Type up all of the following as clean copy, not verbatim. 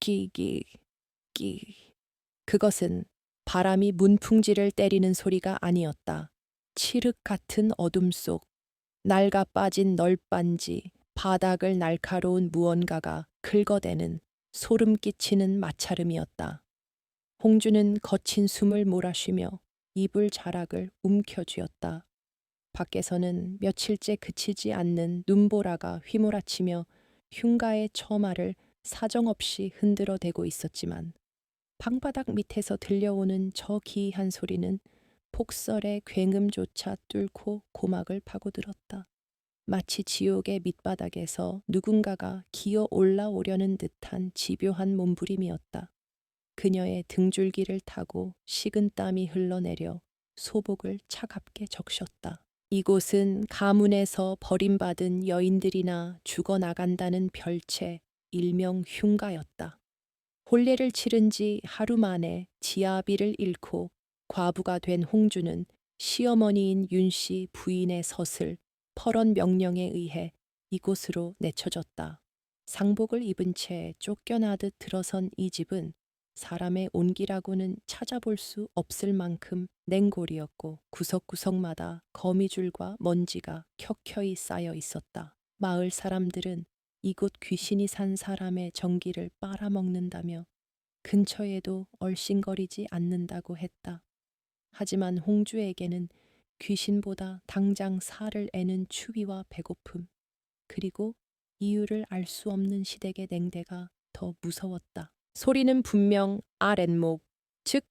끼기, 끼. 그것은 바람이 문풍지를 때리는 소리가 아니었다. 칠흑 같은 어둠 속 낡아 빠진 널빤지, 바닥을 날카로운 무언가가 긁어대는 소름 끼치는 마찰음이었다. 홍주는 거친 숨을 몰아쉬며 이불 자락을 움켜쥐었다. 밖에서는 며칠째 그치지 않는 눈보라가 휘몰아치며 흉가의 처마를 사정없이 흔들어대고 있었지만 방바닥 밑에서 들려오는 저 기이한 소리는 폭설의 굉음조차 뚫고 고막을 파고들었다. 마치 지옥의 밑바닥에서 누군가가 기어 올라오려는 듯한 집요한 몸부림이었다. 그녀의 등줄기를 타고 식은 땀이 흘러내려 소복을 차갑게 적셨다. 이곳은 가문에서 버림받은 여인들이나 죽어나간다는 별채, 일명 흉가였다. 혼례를 치른 지 하루 만에 지아비를 잃고 과부가 된 홍주는 시어머니인 윤씨 부인의 서슬, 퍼런 명령에 의해 이곳으로 내쳐졌다. 상복을 입은 채 쫓겨나듯 들어선 이 집은 사람의 온기라고는 찾아볼 수 없을 만큼 냉골이었고 구석구석마다 거미줄과 먼지가 켜켜이 쌓여 있었다. 마을 사람들은 이곳 귀신이 산 사람의 정기를 빨아먹는다며 근처에도 얼씬거리지 않는다고 했다. 하지만 홍주에게는 귀신보다 당장 살을 애는 추위와 배고픔, 그리고 이유를 알 수 없는 시댁의 냉대가 더 무서웠다. 소리는 분명 아랫목, 즉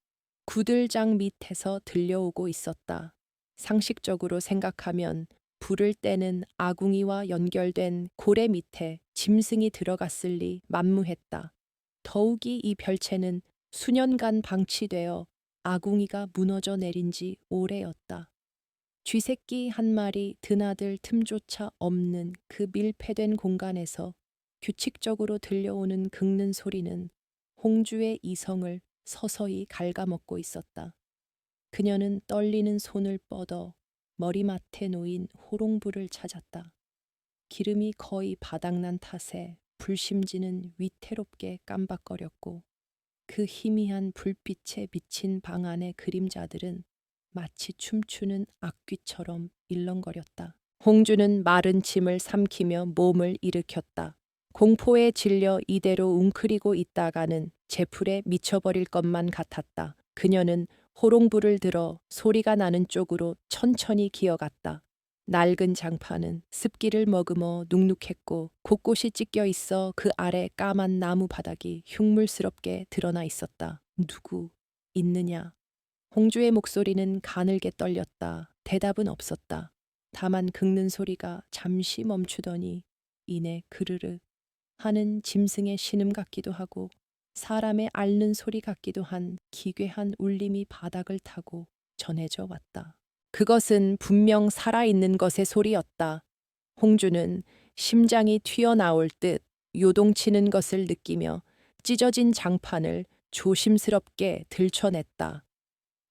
구들장 밑에서 들려오고 있었다. 상식적으로 생각하면 불을 때는 아궁이와 연결된 고래 밑에 짐승이 들어갔을 리 만무했다. 더욱이 이 별채는 수년간 방치되어 아궁이가 무너져 내린 지 오래였다. 쥐새끼 한 마리 드나들 틈조차 없는 그 밀폐된 공간에서 규칙적으로 들려오는 긁는 소리는 홍주의 이성을 서서히 갉아먹고 있었다. 그녀는 떨리는 손을 뻗어 머리맡에 놓인 호롱불을 찾았다. 기름이 거의 바닥난 탓에 불심지는 위태롭게 깜박거렸고 그 희미한 불빛에 비친 방 안의 그림자들은 마치 춤추는 악귀처럼 일렁거렸다. 홍주는 마른 침을 삼키며 몸을 일으켰다. 공포에 질려 이대로 웅크리고 있다가는 제풀에 미쳐버릴 것만 같았다. 그녀는 호롱불을 들어 소리가 나는 쪽으로 천천히 기어갔다. 낡은 장판은 습기를 머금어 눅눅했고 곳곳이 찢겨 있어 그 아래 까만 나무 바닥이 흉물스럽게 드러나 있었다. 누구 있느냐? 홍주의 목소리는 가늘게 떨렸다. 대답은 없었다. 다만 긁는 소리가 잠시 멈추더니 이내 그르르 하는 짐승의 신음 같기도 하고 사람의 앓는 소리 같기도 한 기괴한 울림이 바닥을 타고 전해져 왔다. 그것은 분명 살아있는 것의 소리였다. 홍주는 심장이 튀어나올 듯 요동치는 것을 느끼며 찢어진 장판을 조심스럽게 들춰냈다.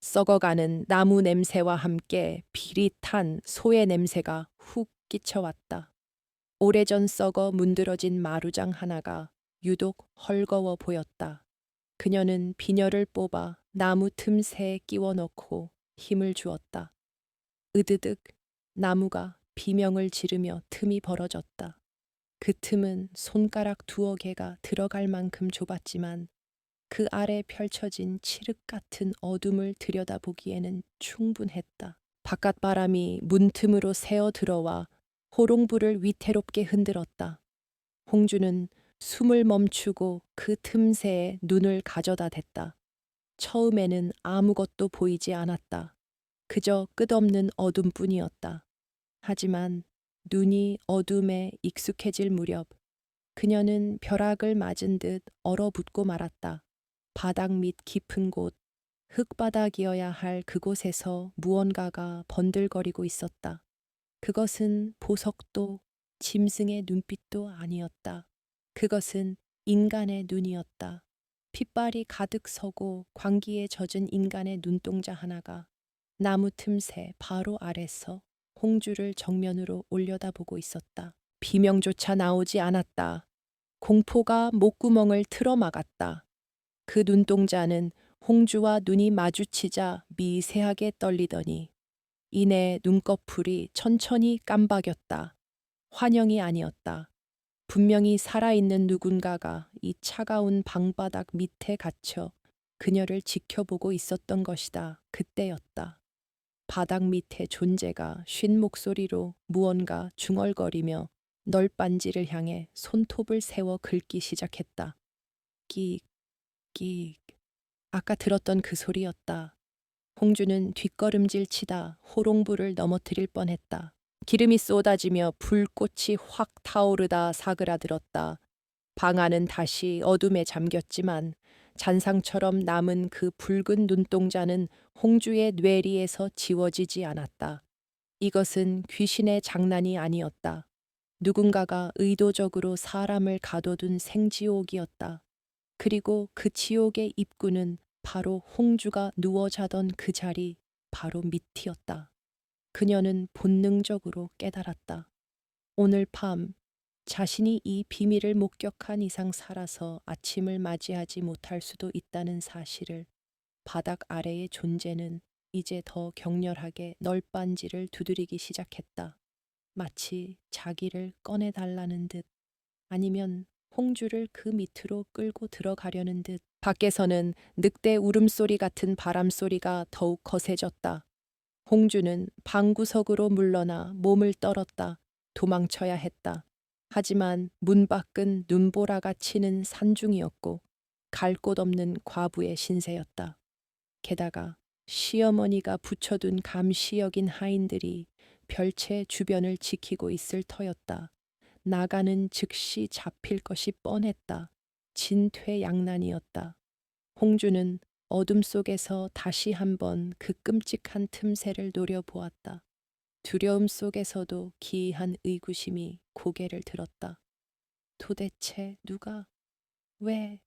썩어가는 나무 냄새와 함께 비릿한 소의 냄새가 훅 끼쳐왔다. 오래전 썩어 문드러진 마루장 하나가 유독 헐거워 보였다. 그녀는 비녀를 뽑아 나무 틈새에 끼워 넣고 힘을 주었다. 으드득 나무가 비명을 지르며 틈이 벌어졌다. 그 틈은 손가락 두어 개가 들어갈 만큼 좁았지만 그 아래 펼쳐진 칠흑 같은 어둠을 들여다보기에는 충분했다. 바깥 바람이 문틈으로 새어 들어와 호롱불을 위태롭게 흔들었다. 홍주는 숨을 멈추고 그 틈새에 눈을 가져다 댔다. 처음에는 아무것도 보이지 않았다. 그저 끝없는 어둠뿐이었다. 하지만 눈이 어둠에 익숙해질 무렵 그녀는 벼락을 맞은 듯 얼어붙고 말았다. 바닥 밑 깊은 곳, 흙바닥이어야 할 그곳에서 무언가가 번들거리고 있었다. 그것은 보석도 짐승의 눈빛도 아니었다. 그것은 인간의 눈이었다. 핏발이 가득 서고 광기에 젖은 인간의 눈동자 하나가 나무 틈새 바로 아래서 홍주를 정면으로 올려다보고 있었다. 비명조차 나오지 않았다. 공포가 목구멍을 틀어막았다. 그 눈동자는 홍주와 눈이 마주치자 미세하게 떨리더니 이내 눈꺼풀이 천천히 깜박였다. 환영이 아니었다. 분명히 살아있는 누군가가 이 차가운 방바닥 밑에 갇혀 그녀를 지켜보고 있었던 것이다. 그때였다. 바닥 밑의 존재가 쉰 목소리로 무언가 중얼거리며 널빤지를 향해 손톱을 세워 긁기 시작했다. 끽, 끽. 아까 들었던 그 소리였다. 홍주는 뒷걸음질 치다 호롱불을 넘어뜨릴 뻔했다. 기름이 쏟아지며 불꽃이 확 타오르다 사그라들었다. 방 안은 다시 어둠에 잠겼지만 잔상처럼 남은 그 붉은 눈동자는 홍주의 뇌리에서 지워지지 않았다. 이것은 귀신의 장난이 아니었다. 누군가가 의도적으로 사람을 가둬둔 생지옥이었다. 그리고 그 지옥의 입구는 바로 홍주가 누워 자던 그 자리 바로 밑이었다. 그녀는 본능적으로 깨달았다. 오늘 밤 자신이 이 비밀을 목격한 이상 살아서 아침을 맞이하지 못할 수도 있다는 사실을. 바닥 아래의 존재는 이제 더 격렬하게 널빤지를 두드리기 시작했다. 마치 자기를 꺼내달라는 듯, 아니면 홍주를 그 밑으로 끌고 들어가려는 듯. 밖에서는 늑대 울음소리 같은 바람소리가 더욱 거세졌다. 홍주는 방구석으로 물러나 몸을 떨었다. 도망쳐야 했다. 하지만 문 밖은 눈보라가 치는 산중이었고 갈 곳 없는 과부의 신세였다. 게다가 시어머니가 붙여둔 감시 여긴 하인들이 별채 주변을 지키고 있을 터였다. 나가는 즉시 잡힐 것이 뻔했다. 진퇴양난이었다. 홍주는 어둠 속에서 다시 한번 그 끔찍한 틈새를 노려보았다. 두려움 속에서도 기이한 의구심이 고개를 들었다. 도대체 누가, 왜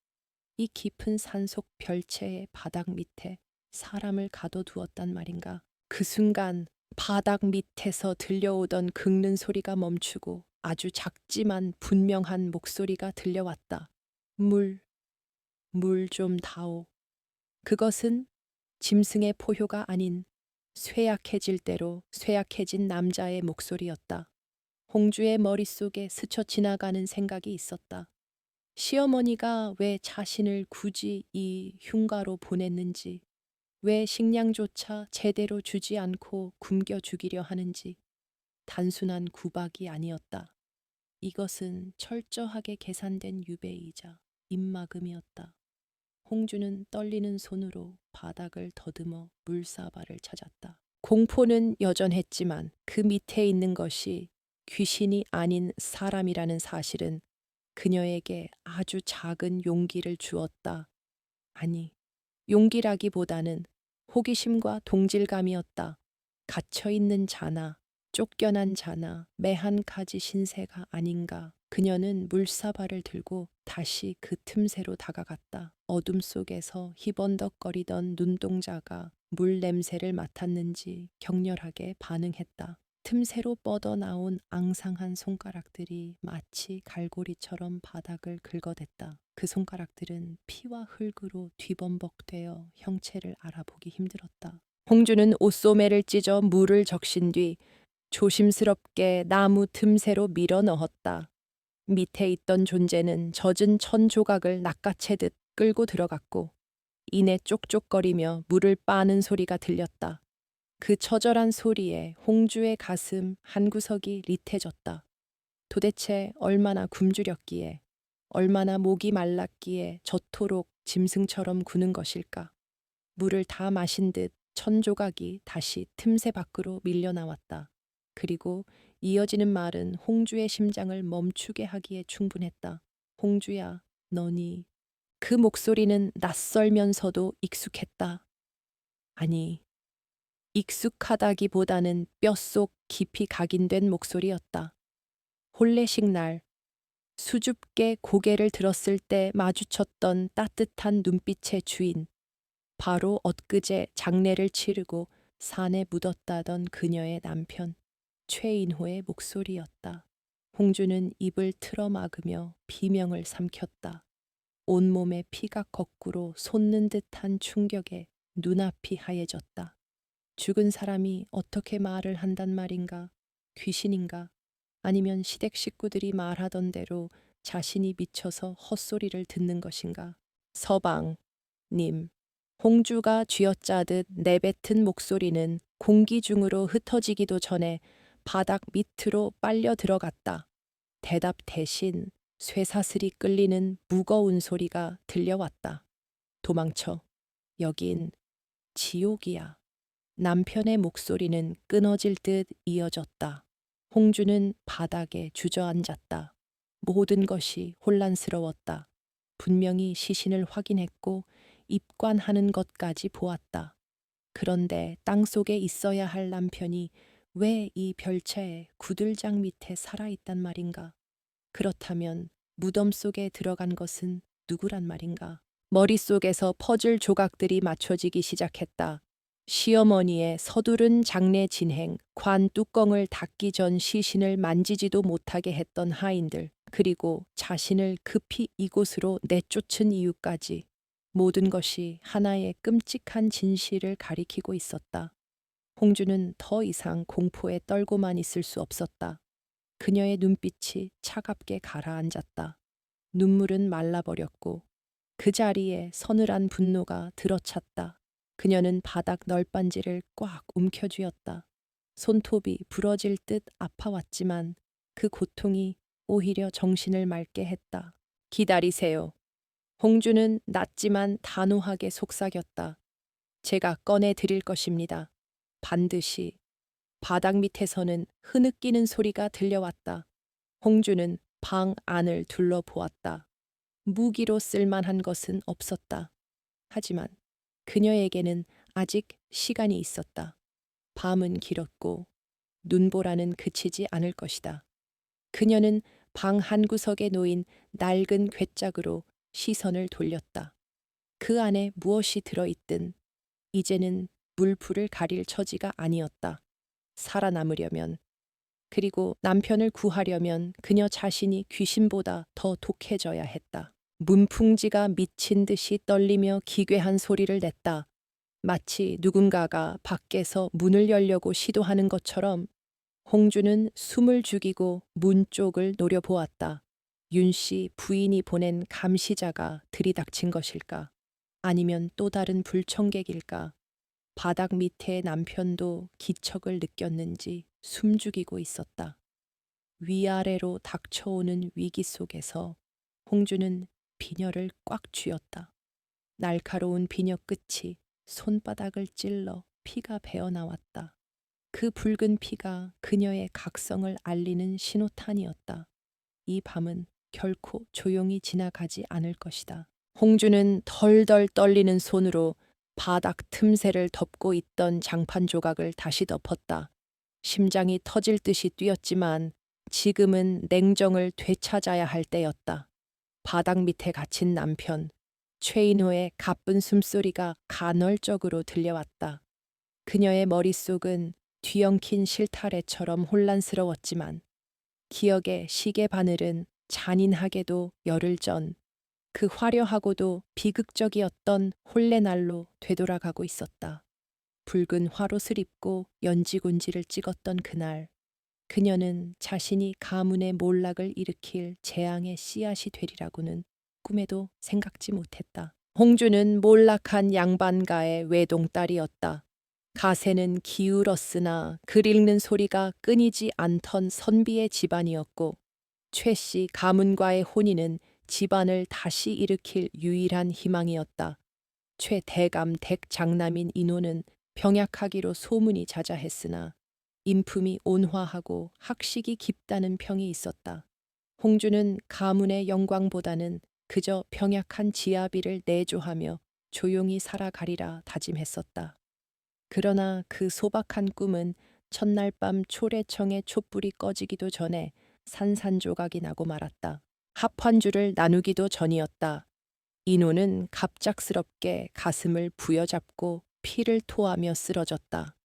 이 깊은 산속 별채의 바닥 밑에 사람을 가둬두었단 말인가? 그 순간 바닥 밑에서 들려오던 긁는 소리가 멈추고 아주 작지만 분명한 목소리가 들려왔다. 물 좀 다오. 그것은 짐승의 포효가 아닌 쇠약해질 대로 쇠약해진 남자의 목소리였다. 홍주의 머릿속에 스쳐 지나가는 생각이 있었다. 시어머니가 왜 자신을 굳이 이 흉가로 보냈는지, 왜 식량조차 제대로 주지 않고 굶겨 죽이려 하는지. 단순한 구박이 아니었다. 이것은 철저하게 계산된 유배이자 입막음이었다. 홍주는 떨리는 손으로 바닥을 더듬어 물사발을 찾았다. 공포는 여전했지만 그 밑에 있는 것이 귀신이 아닌 사람이라는 사실은 그녀에게 아주 작은 용기를 주었다. 아니, 용기라기보다는 호기심과 동질감이었다. 갇혀있는 자나 쫓겨난 자나 매한 가지 신세가 아닌가. 그녀는 물사발을 들고 다시 그 틈새로 다가갔다. 어둠 속에서 희번덕거리던 눈동자가 물 냄새를 맡았는지 격렬하게 반응했다. 틈새로 뻗어나온 앙상한 손가락들이 마치 갈고리처럼 바닥을 긁어댔다. 그 손가락들은 피와 흙으로 뒤범벅되어 형체를 알아보기 힘들었다. 홍주는 옷소매를 찢어 물을 적신 뒤 조심스럽게 나무 틈새로 밀어 넣었다. 밑에 있던 존재는 젖은 천 조각을 낚아채듯 끌고 들어갔고 이내 쪽쪽거리며 물을 빠는 소리가 들렸다. 그 처절한 소리에 홍주의 가슴 한구석이 리태졌다. 도대체 얼마나 굶주렸기에, 얼마나 목이 말랐기에 저토록 짐승처럼 구는 것일까. 물을 다 마신 듯 천 조각이 다시 틈새 밖으로 밀려 나왔다. 그리고 이어지는 말은 홍주의 심장을 멈추게 하기에 충분했다. 홍주야, 너니. 그 목소리는 낯설면서도 익숙했다. 아니, 익숙하다기보다는 뼛속 깊이 각인된 목소리였다. 혼례식 날, 수줍게 고개를 들었을 때 마주쳤던 따뜻한 눈빛의 주인, 바로 엊그제 장례를 치르고 산에 묻었다던 그녀의 남편, 최인호의 목소리였다. 홍주는 입을 틀어막으며 비명을 삼켰다. 온몸에 피가 거꾸로 솟는 듯한 충격에 눈앞이 하얘졌다. 죽은 사람이 어떻게 말을 한단 말인가? 귀신인가? 아니면 시댁 식구들이 말하던 대로 자신이 미쳐서 헛소리를 듣는 것인가? 서방님. 홍주가 쥐어짜듯 내뱉은 목소리는 공기 중으로 흩어지기도 전에 바닥 밑으로 빨려 들어갔다. 대답 대신 쇠사슬이 끌리는 무거운 소리가 들려왔다. 도망쳐. 여긴 지옥이야. 남편의 목소리는 끊어질 듯 이어졌다. 홍주는 바닥에 주저앉았다. 모든 것이 혼란스러웠다. 분명히 시신을 확인했고 입관하는 것까지 보았다. 그런데 땅속에 있어야 할 남편이 왜 이 별채의 구들장 밑에 살아있단 말인가? 그렇다면 무덤 속에 들어간 것은 누구란 말인가? 머릿속에서 퍼즐 조각들이 맞춰지기 시작했다. 시어머니의 서두른 장례 진행, 관 뚜껑을 닫기 전 시신을 만지지도 못하게 했던 하인들, 그리고 자신을 급히 이곳으로 내쫓은 이유까지 모든 것이 하나의 끔찍한 진실을 가리키고 있었다. 홍주는 더 이상 공포에 떨고만 있을 수 없었다. 그녀의 눈빛이 차갑게 가라앉았다. 눈물은 말라버렸고 그 자리에 서늘한 분노가 들어찼다. 그녀는 바닥 널빤지를 꽉 움켜쥐었다. 손톱이 부러질 듯 아파왔지만 그 고통이 오히려 정신을 맑게 했다. 기다리세요. 홍주는 낮지만 단호하게 속삭였다. 제가 꺼내 드릴 것입니다. 반드시. 바닥 밑에서는 흐느끼는 소리가 들려왔다. 홍주는 방 안을 둘러보았다. 무기로 쓸만한 것은 없었다. 하지만 그녀에게는 아직 시간이 있었다. 밤은 길었고 눈보라는 그치지 않을 것이다. 그녀는 방 한구석에 놓인 낡은 괴짝으로 시선을 돌렸다. 그 안에 무엇이 들어있든 이제는 물불을 가릴 처지가 아니었다. 살아남으려면, 그리고 남편을 구하려면 그녀 자신이 귀신보다 더 독해져야 했다. 문풍지가 미친 듯이 떨리며 기괴한 소리를 냈다. 마치 누군가가 밖에서 문을 열려고 시도하는 것처럼. 홍주는 숨을 죽이고 문 쪽을 노려보았다. 윤씨 부인이 보낸 감시자가 들이닥친 것일까? 아니면 또 다른 불청객일까? 바닥 밑에 남편도 기척을 느꼈는지 숨죽이고 있었다. 위아래로 닥쳐오는 위기 속에서 홍주는 비녀를 꽉 쥐었다. 날카로운 비녀 끝이 손바닥을 찔러 피가 배어나왔다. 그 붉은 피가 그녀의 각성을 알리는 신호탄이었다. 이 밤은 결코 조용히 지나가지 않을 것이다. 홍주는 덜덜 떨리는 손으로 바닥 틈새를 덮고 있던 장판 조각을 다시 덮었다. 심장이 터질 듯이 뛰었지만 지금은 냉정을 되찾아야 할 때였다. 바닥 밑에 갇힌 남편, 최인호의 가쁜 숨소리가 간헐적으로 들려왔다. 그녀의 머릿속은 뒤엉킨 실타래처럼 혼란스러웠지만 기억의 시계 바늘은 잔인하게도 열흘 전 그 화려하고도 비극적이었던 혼례날로 되돌아가고 있었다. 붉은 화롯을 입고 연지곤지를 찍었던 그날, 그녀는 자신이 가문의 몰락을 일으킬 재앙의 씨앗이 되리라고는 꿈에도 생각지 못했다. 홍주는 몰락한 양반가의 외동딸이었다. 가세는 기울었으나 글 읽는 소리가 끊이지 않던 선비의 집안이었고 최씨 가문과의 혼인은 집안을 다시 일으킬 유일한 희망이었다. 최대감 댁장남인 인호는 병약하기로 소문이 자자했으나 인품이 온화하고 학식이 깊다는 평이 있었다. 홍주는 가문의 영광보다는 그저 병약한 지아비를 내조하며 조용히 살아가리라 다짐했었다. 그러나 그 소박한 꿈은 첫날 밤 초래청의 촛불이 꺼지기도 전에 산산조각이 나고 말았다. 합환주를 나누기도 전이었다. 인호는 갑작스럽게 가슴을 부여잡고 피를 토하며 쓰러졌다.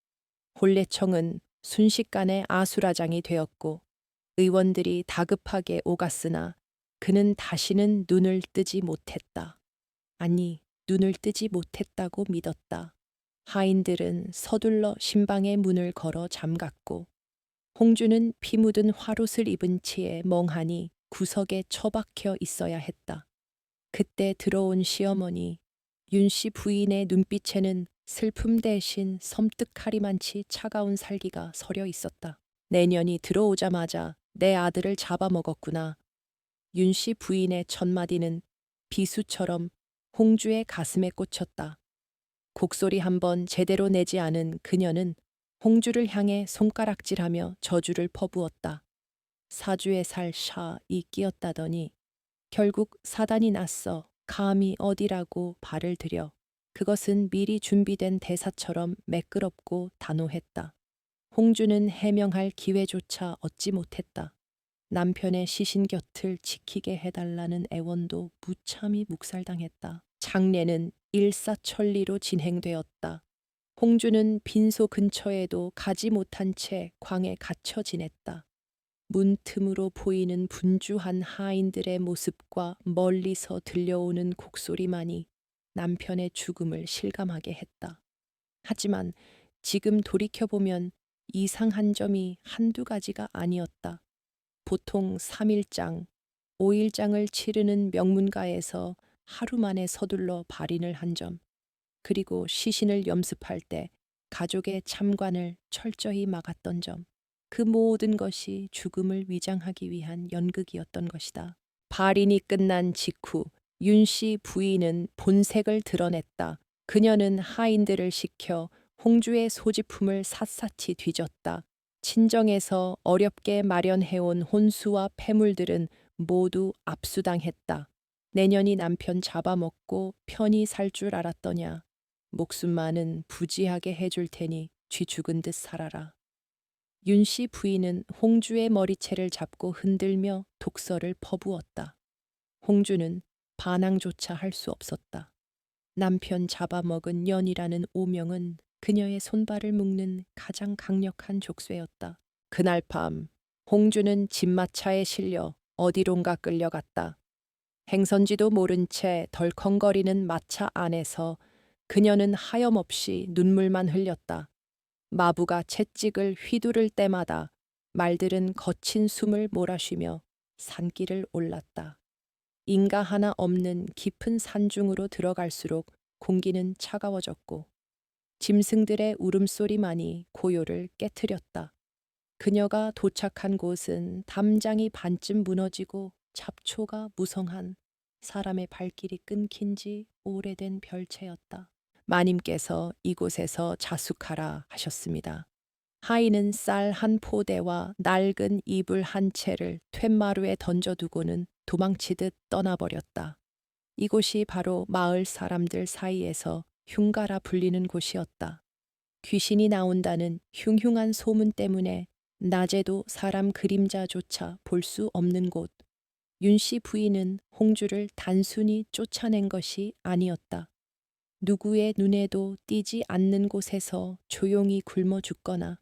혼례청은 순식간에 아수라장이 되었고 의원들이 다급하게 오갔으나 그는 다시는 눈을 뜨지 못했다. 아니, 눈을 뜨지 못했다고 믿었다. 하인들은 서둘러 신방의 문을 걸어 잠갔고 홍주는 피 묻은 화롯을 입은 채 멍하니 구석에 처박혀 있어야 했다. 그때 들어온 시어머니, 윤씨 부인의 눈빛에는 슬픔 대신 섬뜩하리만치 차가운 살기가 서려 있었다. 내년이 들어오자마자 내 아들을 잡아먹었구나. 윤씨 부인의 첫마디는 비수처럼 홍주의 가슴에 꽂혔다. 곡소리 한번 제대로 내지 않은 그녀는 홍주를 향해 손가락질하며 저주를 퍼부었다. 사주에 살 샤이 끼었다더니 결국 사단이 났어. 감히 어디라고 발을 들여. 그것은 미리 준비된 대사처럼 매끄럽고 단호했다. 홍주는 해명할 기회조차 얻지 못했다. 남편의 시신 곁을 지키게 해달라는 애원도 무참히 묵살당했다. 장례는 일사천리로 진행되었다. 홍주는 빈소 근처에도 가지 못한 채 광에 갇혀 지냈다. 문틈으로 보이는 분주한 하인들의 모습과 멀리서 들려오는 곡소리만이 남편의 죽음을 실감하게 했다. 하지만 지금 돌이켜보면 이상한 점이 한두 가지가 아니었다. 보통 3일장, 5일장을 치르는 명문가에서 하루 만에 서둘러 발인을 한 점, 그리고 시신을 염습할 때 가족의 참관을 철저히 막았던 점, 그 모든 것이 죽음을 위장하기 위한 연극이었던 것이다. 발인이 끝난 직후 윤씨 부인은 본색을 드러냈다. 그녀는 하인들을 시켜 홍주의 소지품을 샅샅이 뒤졌다. 친정에서 어렵게 마련해온 혼수와 폐물들은 모두 압수당했다. 내년이 남편 잡아먹고 편히 살 줄 알았더냐. 목숨만은 부지하게 해줄 테니 쥐 죽은 듯 살아라. 윤씨 부인은 홍주의 머리채를 잡고 흔들며 독서를 퍼부었다. 홍주는 반항조차 할 수 없었다. 남편 잡아먹은 년이라는 오명은 그녀의 손발을 묶는 가장 강력한 족쇄였다. 그날 밤 홍주는 집마차에 실려 어디론가 끌려갔다. 행선지도 모른 채 덜컹거리는 마차 안에서 그녀는 하염없이 눈물만 흘렸다. 마부가 채찍을 휘두를 때마다 말들은 거친 숨을 몰아쉬며 산길을 올랐다. 인가 하나 없는 깊은 산중으로 들어갈수록 공기는 차가워졌고 짐승들의 울음소리만이 고요를 깨트렸다. 그녀가 도착한 곳은 담장이 반쯤 무너지고 잡초가 무성한 사람의 발길이 끊긴 지 오래된 별채였다. 마님께서 이곳에서 자숙하라 하셨습니다. 하인은 쌀 한 포대와 낡은 이불 한 채를 툇마루에 던져두고는 도망치듯 떠나버렸다. 이곳이 바로 마을 사람들 사이에서 흉가라 불리는 곳이었다. 귀신이 나온다는 흉흉한 소문 때문에 낮에도 사람 그림자조차 볼 수 없는 곳. 윤씨 부인은 홍주를 단순히 쫓아낸 것이 아니었다. 누구의 눈에도 띄지 않는 곳에서 조용히 굶어 죽거나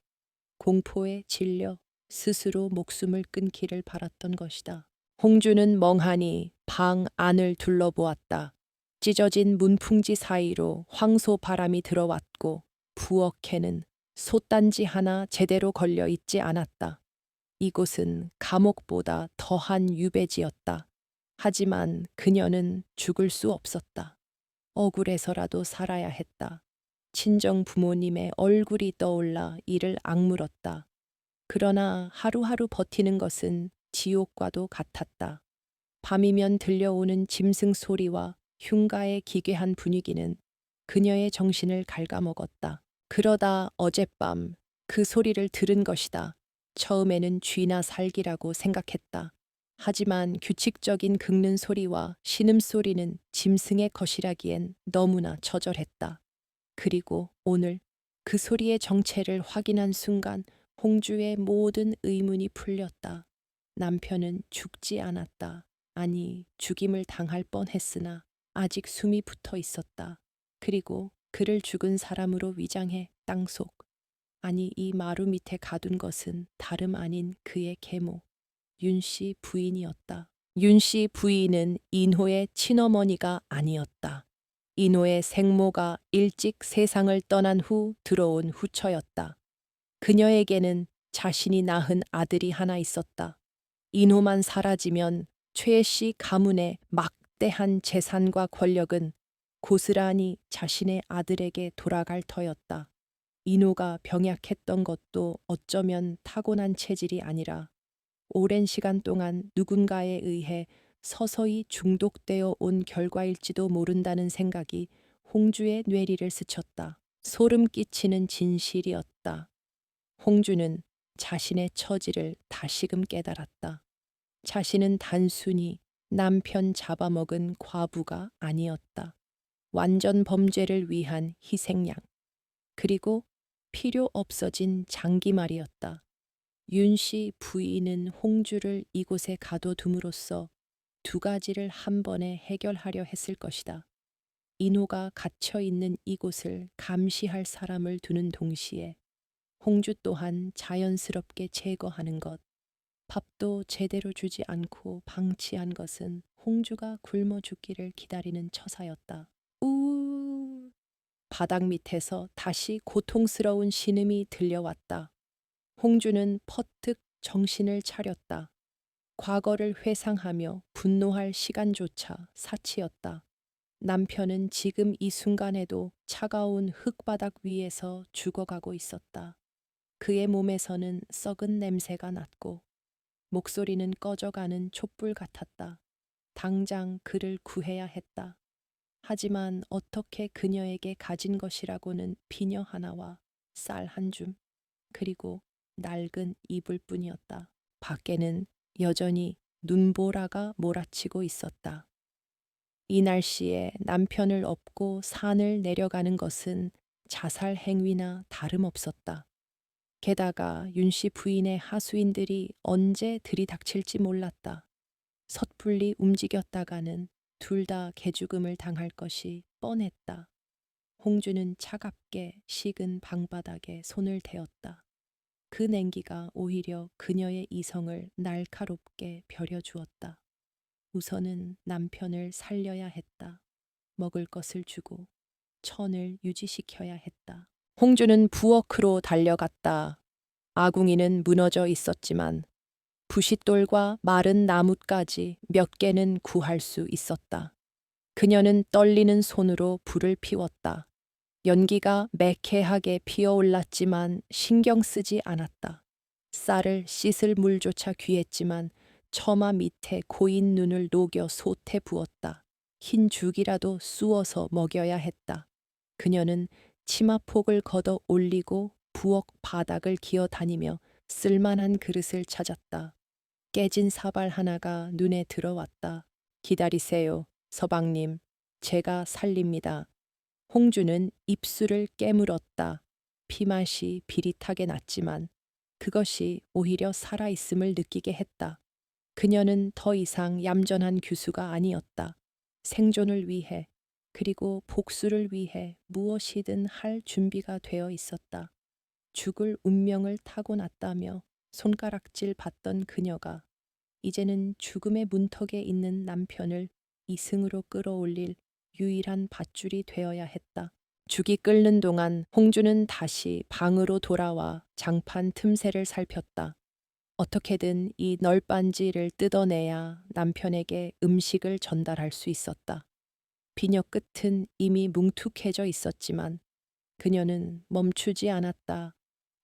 공포에 질려 스스로 목숨을 끊기를 바랐던 것이다. 홍주는 멍하니 방 안을 둘러보았다. 찢어진 문풍지 사이로 황소 바람이 들어왔고 부엌에는 솥단지 하나 제대로 걸려 있지 않았다. 이곳은 감옥보다 더한 유배지였다. 하지만 그녀는 죽을 수 없었다. 억울해서라도 살아야 했다. 친정 부모님의 얼굴이 떠올라 이를 악물었다. 그러나 하루하루 버티는 것은 지옥과도 같았다. 밤이면 들려오는 짐승 소리와 흉가의 기괴한 분위기는 그녀의 정신을 갉아먹었다. 그러다 어젯밤 그 소리를 들은 것이다. 처음에는 쥐나 살기라고 생각했다. 하지만 규칙적인 긁는 소리와 신음소리는 짐승의 것이라기엔 너무나 처절했다. 그리고 오늘 그 소리의 정체를 확인한 순간 홍주의 모든 의문이 풀렸다. 남편은 죽지 않았다. 아니, 죽임을 당할 뻔했으나 아직 숨이 붙어 있었다. 그리고 그를 죽은 사람으로 위장해 땅속, 아니 이 마루 밑에 가둔 것은 다름 아닌 그의 계모. 윤씨 부인이었다. 윤씨 부인은 인호의 친어머니가 아니었다. 인호의 생모가 일찍 세상을 떠난 후 들어온 후처였다. 그녀에게는 자신이 낳은 아들이 하나 있었다. 인호만 사라지면 최씨 가문의 막대한 재산과 권력은 고스란히 자신의 아들에게 돌아갈 터였다. 인호가 병약했던 것도 어쩌면 타고난 체질이 아니라 오랜 시간 동안 누군가에 의해 서서히 중독되어 온 결과일지도 모른다는 생각이 홍주의 뇌리를 스쳤다. 소름 끼치는 진실이었다. 홍주는 자신의 처지를 다시금 깨달았다. 자신은 단순히 남편 잡아먹은 과부가 아니었다. 완전 범죄를 위한 희생양. 그리고 필요 없어진 장기말이었다. 윤씨 부인은 홍주를 이곳에 가둬둠으로써 두 가지를 한 번에 해결하려 했을 것이다. 인호가 갇혀 있는 이곳을 감시할 사람을 두는 동시에 홍주 또한 자연스럽게 제거하는 것. 밥도 제대로 주지 않고 방치한 것은 홍주가 굶어 죽기를 기다리는 처사였다. 우 바닥 밑에서 다시 고통스러운 신음이 들려왔다. 홍주는 퍼뜩 정신을 차렸다. 과거를 회상하며 분노할 시간조차 사치였다. 남편은 지금 이 순간에도 차가운 흙바닥 위에서 죽어가고 있었다. 그의 몸에서는 썩은 냄새가 났고 목소리는 꺼져가는 촛불 같았다. 당장 그를 구해야 했다. 하지만 어떻게 그녀에게 가진 것이라고는 비녀 하나와 쌀 한 줌, 그리고 낡은 이불 뿐이었다. 밖에는 여전히 눈보라가 몰아치고 있었다. 이 날씨에 남편을 업고 산을 내려가는 것은 자살 행위나 다름없었다. 게다가 윤씨 부인의 하수인들이 언제 들이닥칠지 몰랐다. 섣불리 움직였다가는 둘 다 개죽음을 당할 것이 뻔했다. 홍주는 차갑게 식은 방바닥에 손을 대었다. 그 냉기가 오히려 그녀의 이성을 날카롭게 벼려주었다. 우선은 남편을 살려야 했다. 먹을 것을 주고 천을 유지시켜야 했다. 홍주는 부엌으로 달려갔다. 아궁이는 무너져 있었지만 부싯돌과 마른 나뭇가지 몇 개는 구할 수 있었다. 그녀는 떨리는 손으로 불을 피웠다. 연기가 매캐하게 피어올랐지만 신경 쓰지 않았다. 쌀을 씻을 물조차 귀했지만 처마 밑에 고인 눈을 녹여 솥에 부었다. 흰 죽이라도 쑤어서 먹여야 했다. 그녀는 치마폭을 걷어 올리고 부엌 바닥을 기어다니며 쓸만한 그릇을 찾았다. 깨진 사발 하나가 눈에 들어왔다. 기다리세요, 서방님. 제가 살립니다. 홍주는 입술을 깨물었다. 피맛이 비릿하게 났지만 그것이 오히려 살아있음을 느끼게 했다. 그녀는 더 이상 얌전한 규수가 아니었다. 생존을 위해, 그리고 복수를 위해 무엇이든 할 준비가 되어 있었다. 죽을 운명을 타고났다며 손가락질 받던 그녀가 이제는 죽음의 문턱에 있는 남편을 이승으로 끌어올릴 유일한 밧줄이 되어야 했다. 죽이 끓는 동안 홍주는 다시 방으로 돌아와 장판 틈새를 살폈다. 어떻게든 이 널빤지를 뜯어내야 남편에게 음식을 전달할 수 있었다. 비녀 끝은 이미 뭉툭해져 있었지만 그녀는 멈추지 않았다.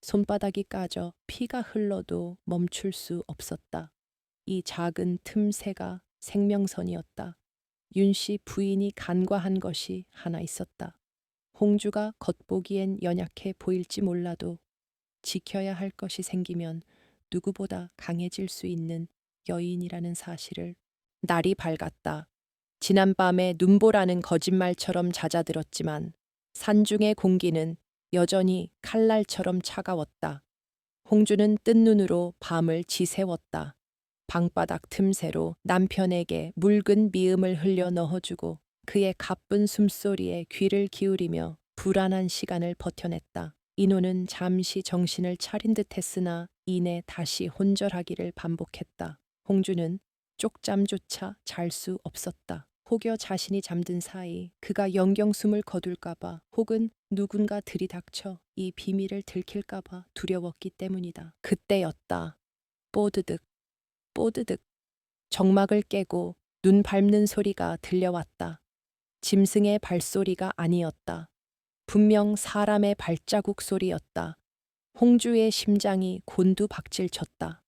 손바닥이 까져 피가 흘러도 멈출 수 없었다. 이 작은 틈새가 생명선이었다. 윤씨 부인이 간과한 것이 하나 있었다. 홍주가 겉보기엔 연약해 보일지 몰라도 지켜야 할 것이 생기면 누구보다 강해질 수 있는 여인이라는 사실을. 날이 밝았다. 지난밤의 눈보라는 거짓말처럼 잦아들었지만 산중의 공기는 여전히 칼날처럼 차가웠다. 홍주는 뜬 눈으로 밤을 지새웠다. 방바닥 틈새로 남편에게 묽은 미음을 흘려 넣어주고 그의 가쁜 숨소리에 귀를 기울이며 불안한 시간을 버텨냈다. 인호는 잠시 정신을 차린 듯 했으나 이내 다시 혼절하기를 반복했다. 홍주는 쪽잠조차 잘 수 없었다. 혹여 자신이 잠든 사이 그가 영경숨을 거둘까봐 혹은 누군가 들이닥쳐 이 비밀을 들킬까봐 두려웠기 때문이다. 그때였다. 뽀드득, 뽀드득. 정막을 깨고 눈 밟는 소리가 들려왔다. 짐승의 발소리가 아니었다. 분명 사람의 발자국 소리였다. 홍주의 심장이 곤두박질 쳤다.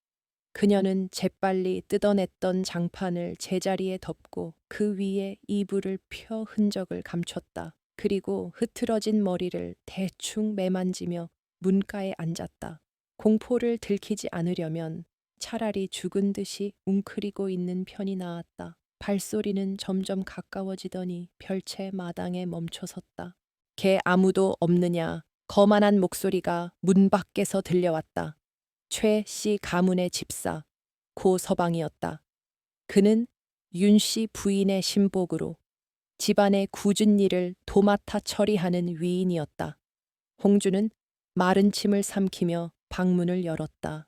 그녀는 재빨리 뜯어냈던 장판을 제자리에 덮고 그 위에 이불을 펴 흔적을 감췄다. 그리고 흐트러진 머리를 대충 매만지며 문가에 앉았다. 공포를 들키지 않으려면 차라리 죽은 듯이 웅크리고 있는 편이 나았다. 발소리는 점점 가까워지더니 별채 마당에 멈춰섰다. 개 아무도 없느냐? 거만한 목소리가 문 밖에서 들려왔다. 최 씨 가문의 집사, 고 서방이었다. 그는 윤 씨 부인의 신복으로 집안의 굳은 일을 도맡아 처리하는 위인이었다. 홍주는 마른 침을 삼키며 방문을 열었다.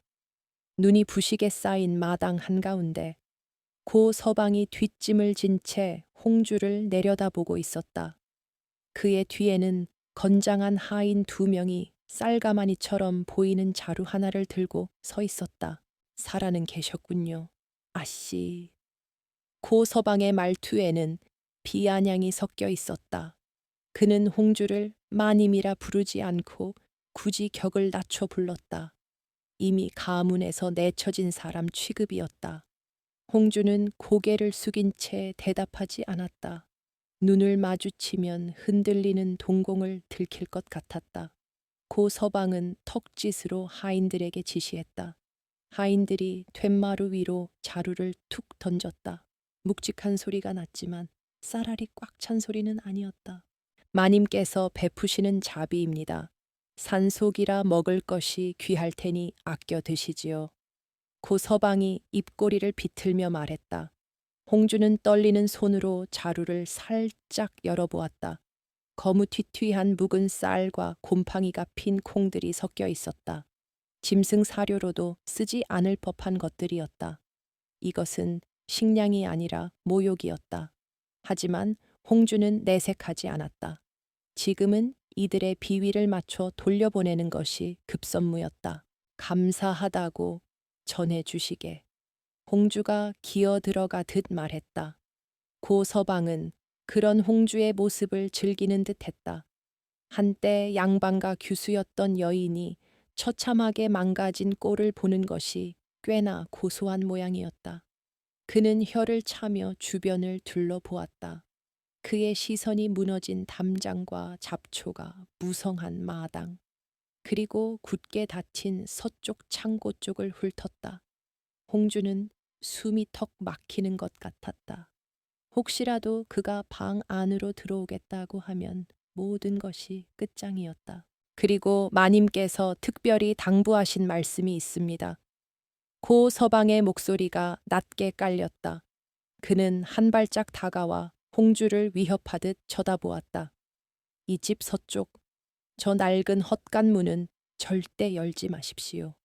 눈이 부시게 쌓인 마당 한가운데 고 서방이 뒷짐을 진 채 홍주를 내려다보고 있었다. 그의 뒤에는 건장한 하인 2명이 쌀가마니처럼 보이는 자루 하나를 들고 서 있었다. 살아는 계셨군요. 아씨. 고 서방의 말투에는 비아냥이 섞여 있었다. 그는 홍주를 마님이라 부르지 않고 굳이 격을 낮춰 불렀다. 이미 가문에서 내쳐진 사람 취급이었다. 홍주는 고개를 숙인 채 대답하지 않았다. 눈을 마주치면 흔들리는 동공을 들킬 것 같았다. 고 서방은 턱짓으로 하인들에게 지시했다. 하인들이 툇마루 위로 자루를 툭 던졌다. 묵직한 소리가 났지만 쌀알이 꽉 찬 소리는 아니었다. 마님께서 베푸시는 자비입니다. 산속이라 먹을 것이 귀할 테니 아껴 드시지요. 고 서방이 입꼬리를 비틀며 말했다. 홍주는 떨리는 손으로 자루를 살짝 열어보았다. 거무튀튀한 묵은 쌀과 곰팡이가 핀 콩들이 섞여 있었다. 짐승 사료로도 쓰지 않을 법한 것들이었다. 이것은 식량이 아니라 모욕이었다. 하지만 홍주는 내색하지 않았다. 지금은 이들의 비위를 맞춰 돌려보내는 것이 급선무였다. 감사하다고 전해주시게. 홍주가 기어 들어가듯 말했다. 고 서방은 그런 홍주의 모습을 즐기는 듯했다. 한때 양반가 규수였던 여인이 처참하게 망가진 꼴을 보는 것이 꽤나 고소한 모양이었다. 그는 혀를 차며 주변을 둘러보았다. 그의 시선이 무너진 담장과 잡초가 무성한 마당, 그리고 굳게 닫힌 서쪽 창고 쪽을 훑었다. 홍주는 숨이 턱 막히는 것 같았다. 혹시라도 그가 방 안으로 들어오겠다고 하면 모든 것이 끝장이었다. 그리고 마님께서 특별히 당부하신 말씀이 있습니다. 고 서방의 목소리가 낮게 깔렸다. 그는 한 발짝 다가와 홍주를 위협하듯 쳐다보았다. 이 집 서쪽, 저 낡은 헛간문은 절대 열지 마십시오.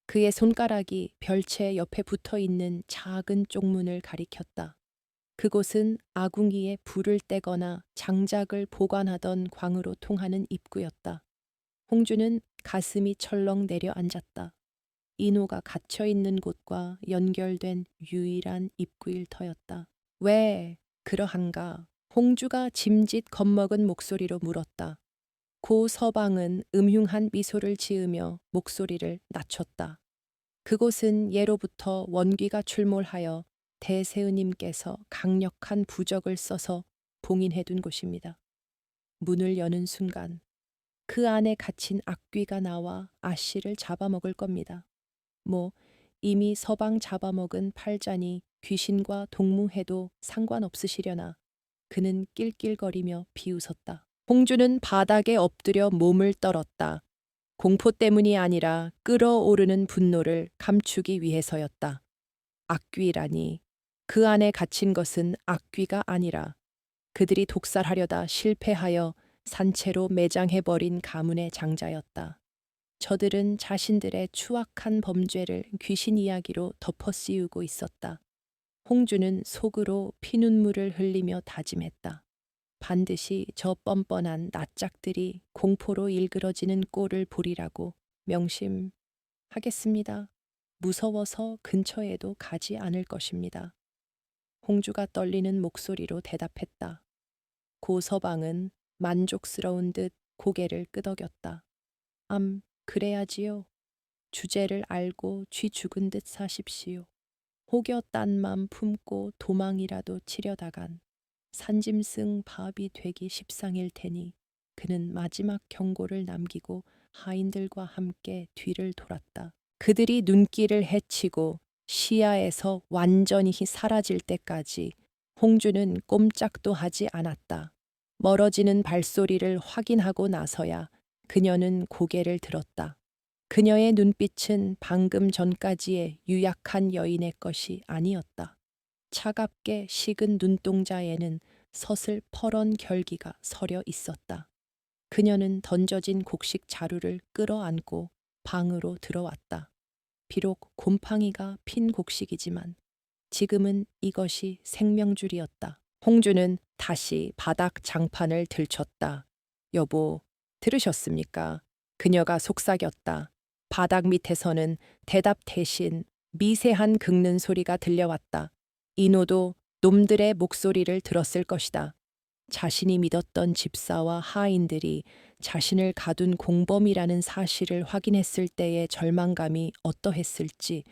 그의 손가락이 별채 옆에 붙어 있는 작은 쪽문을 가리켰다. 그곳은 아궁이에 불을 떼거나 장작을 보관하던 광으로 통하는 입구였다. 홍주는 가슴이 철렁 내려앉았다. 인호가 갇혀 있는 곳과 연결된 유일한 입구일 터였다. 왜 그러한가? 홍주가 짐짓 겁먹은 목소리로 물었다. 고 서방은 음흉한 미소를 지으며 목소리를 낮췄다. 그곳은 예로부터 원귀가 출몰하여 대세은님께서 강력한 부적을 써서 봉인해둔 곳입니다. 문을 여는 순간 그 안에 갇힌 악귀가 나와 아씨를 잡아먹을 겁니다. 이미 서방 잡아먹은 팔자니 귀신과 동무해도 상관없으시려나. 그는 낄낄거리며 비웃었다. 홍주는 바닥에 엎드려 몸을 떨었다. 공포 때문이 아니라 끓어오르는 분노를 감추기 위해서였다. 악귀라니. 그 안에 갇힌 것은 악귀가 아니라 그들이 독살하려다 실패하여 산채로 매장해버린 가문의 장자였다. 저들은 자신들의 추악한 범죄를 귀신 이야기로 덮어씌우고 있었다. 홍주는 속으로 피눈물을 흘리며 다짐했다. 반드시 저 뻔뻔한 낯짝들이 공포로 일그러지는 꼴을 보리라고 명심하겠습니다. 무서워서 근처에도 가지 않을 것입니다. 홍주가 떨리는 목소리로 대답했다. 고 서방은 만족스러운 듯 고개를 끄덕였다. 그래야지요. 주제를 알고 쥐 죽은 듯 사십시오. 혹여 딴 맘 품고 도망이라도 치려다간 산짐승 밥이 되기 십상일 테니 그는 마지막 경고를 남기고 하인들과 함께 뒤를 돌았다. 그들이 눈길을 헤치고 시야에서 완전히 사라질 때까지 홍주는 꼼짝도 하지 않았다. 멀어지는 발소리를 확인하고 나서야 그녀는 고개를 들었다. 그녀의 눈빛은 방금 전까지의 유약한 여인의 것이 아니었다. 차갑게 식은 눈동자에는 서슬퍼런 결기가 서려 있었다. 그녀는 던져진 곡식 자루를 끌어안고 방으로 들어왔다. 비록 곰팡이가 핀 곡식이지만 지금은 이것이 생명줄이었다. 홍주는 다시 바닥 장판을 들쳤다. 여보, 들으셨습니까? 그녀가 속삭였다. 바닥 밑에서는 대답 대신 미세한 긁는 소리가 들려왔다. 이노도 놈들의 목소리를 들었을 것이다. 자신이 믿었던 집사와 하인들이 자신을 가둔 공범이라는 사실을 확인했을 때의 절망감이 어떠했을지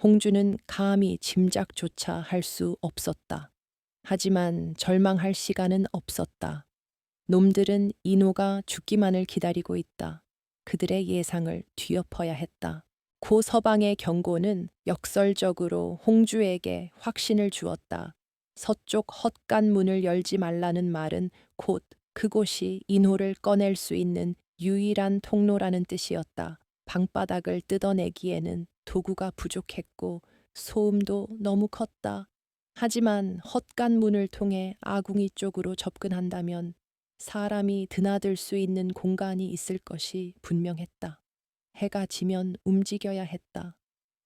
홍주는 감히 짐작조차 할 수 없었다. 하지만 절망할 시간은 없었다. 놈들은 이노가 죽기만을 기다리고 있다. 그들의 예상을 뒤엎어야 했다. 고 서방의 경고는 역설적으로 홍주에게 확신을 주었다. 서쪽 헛간 문을 열지 말라는 말은 곧 그곳이 인호를 꺼낼 수 있는 유일한 통로라는 뜻이었다. 방바닥을 뜯어내기에는 도구가 부족했고 소음도 너무 컸다. 하지만 헛간 문을 통해 아궁이 쪽으로 접근한다면 사람이 드나들 수 있는 공간이 있을 것이 분명했다. 해가 지면 움직여야 했다.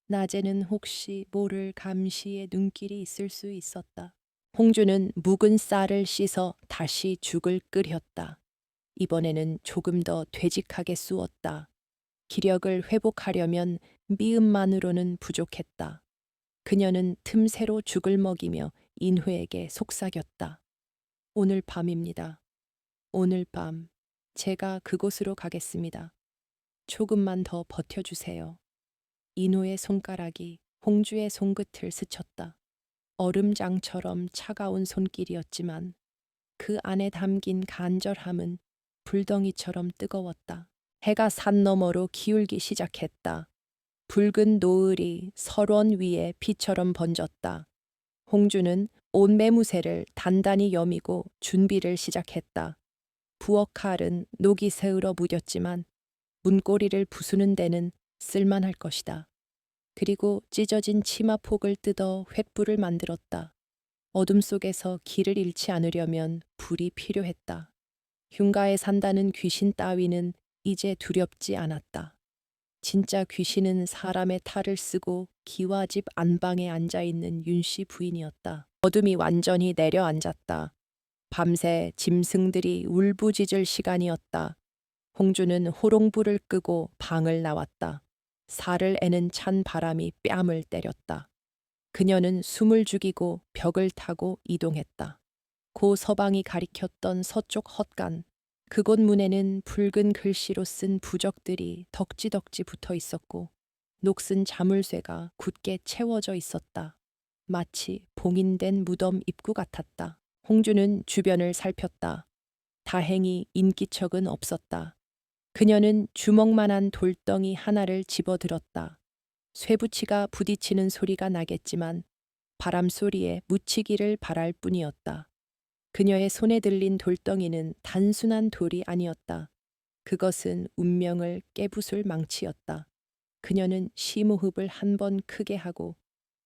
낮에는 혹시 모를 감시의 눈길이 있을 수 있었다. 홍주는 묵은 쌀을 씻어 다시 죽을 끓였다. 이번에는 조금 더 되직하게 쑤었다. 기력을 회복하려면 미음만으로는 부족했다. 그녀는 틈새로 죽을 먹이며 인회에게 속삭였다. 오늘 밤입니다. 오늘 밤 제가 그곳으로 가겠습니다. 조금만 더 버텨주세요. 인호의 손가락이 홍주의 손끝을 스쳤다. 얼음장처럼 차가운 손길이었지만 그 안에 담긴 간절함은 불덩이처럼 뜨거웠다. 해가 산 너머로 기울기 시작했다. 붉은 노을이 설원 위에 피처럼 번졌다. 홍주는 온 매무새를 단단히 여미고 준비를 시작했다. 부엌 칼은 녹이 새으러 무뎠지만 문고리를 부수는 데는 쓸만할 것이다. 그리고 찢어진 치마폭을 뜯어 횃불을 만들었다. 어둠 속에서 길을 잃지 않으려면 불이 필요했다. 흉가에 산다는 귀신 따위는 이제 두렵지 않았다. 진짜 귀신은 사람의 탈을 쓰고 기와집 안방에 앉아있는 윤씨 부인이었다. 어둠이 완전히 내려앉았다. 밤새 짐승들이 울부짖을 시간이었다. 홍주는 호롱불을 끄고 방을 나왔다. 살을 애는 찬 바람이 뺨을 때렸다. 그녀는 숨을 죽이고 벽을 타고 이동했다. 고 서방이 가리켰던 서쪽 헛간, 그곳 문에는 붉은 글씨로 쓴 부적들이 덕지덕지 붙어 있었고 녹슨 자물쇠가 굳게 채워져 있었다. 마치 봉인된 무덤 입구 같았다. 홍주는 주변을 살폈다. 다행히 인기척은 없었다. 그녀는 주먹만한 돌덩이 하나를 집어들었다. 쇠붙이가 부딪히는 소리가 나겠지만 바람 소리에 묻히기를 바랄 뿐이었다. 그녀의 손에 들린 돌덩이는 단순한 돌이 아니었다. 그것은 운명을 깨부술 망치였다. 그녀는 심호흡을 한 번 크게 하고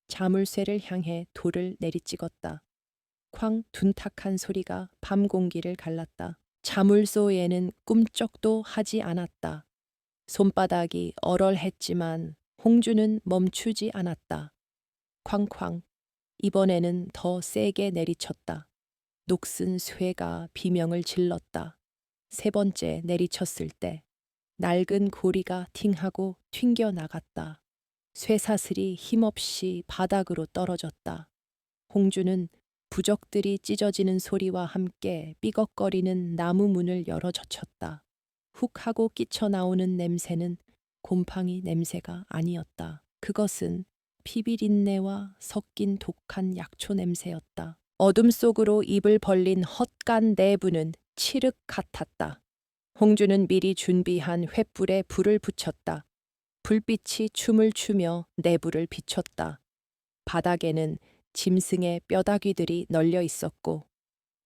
자물쇠를 향해 돌을 내리찍었다. 쾅 둔탁한 소리가 밤 공기를 갈랐다. 자물쇠에는 꿈쩍도 하지 않았다. 손바닥이 얼얼했지만 홍주는 멈추지 않았다. 쾅쾅. 이번에는 더 세게 내리쳤다. 녹슨 쇠가 비명을 질렀다. 세 번째 내리쳤을 때 낡은 고리가 팅하고 튕겨 나갔다. 쇠사슬이 힘없이 바닥으로 떨어졌다. 홍주는 부적들이 찢어지는 소리와 함께 삐걱거리는 나무 문을 열어 젖혔다. 훅 하고 끼쳐 나오는 냄새는 곰팡이 냄새가 아니었다. 그것은 피비린내와 섞인 독한 약초 냄새였다. 어둠 속으로 입을 벌린 헛간 내부는 칠흑 같았다. 홍주는 미리 준비한 횃불에 불을 붙였다. 불빛이 춤을 추며 내부를 비췄다. 바닥에는 짐승의 뼈다귀들이 널려 있었고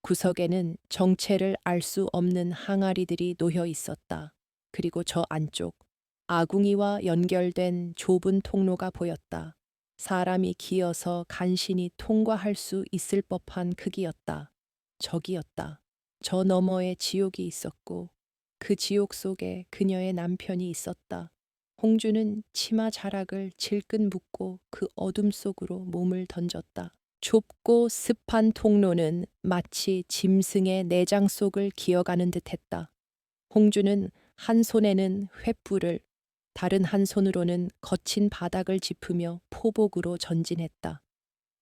구석에는 정체를 알 수 없는 항아리들이 놓여 있었다. 그리고 저 안쪽 아궁이와 연결된 좁은 통로가 보였다. 사람이 기어서 간신히 통과할 수 있을 법한 크기였다. 저기였다. 저 너머에 지옥이 있었고 그 지옥 속에 그녀의 남편이 있었다. 홍주는 치마 자락을 질끈 묶고 그 어둠 속으로 몸을 던졌다. 좁고 습한 통로는 마치 짐승의 내장 속을 기어가는 듯했다. 홍주는 한 손에는 횃불을, 다른 한 손으로는 거친 바닥을 짚으며 포복으로 전진했다.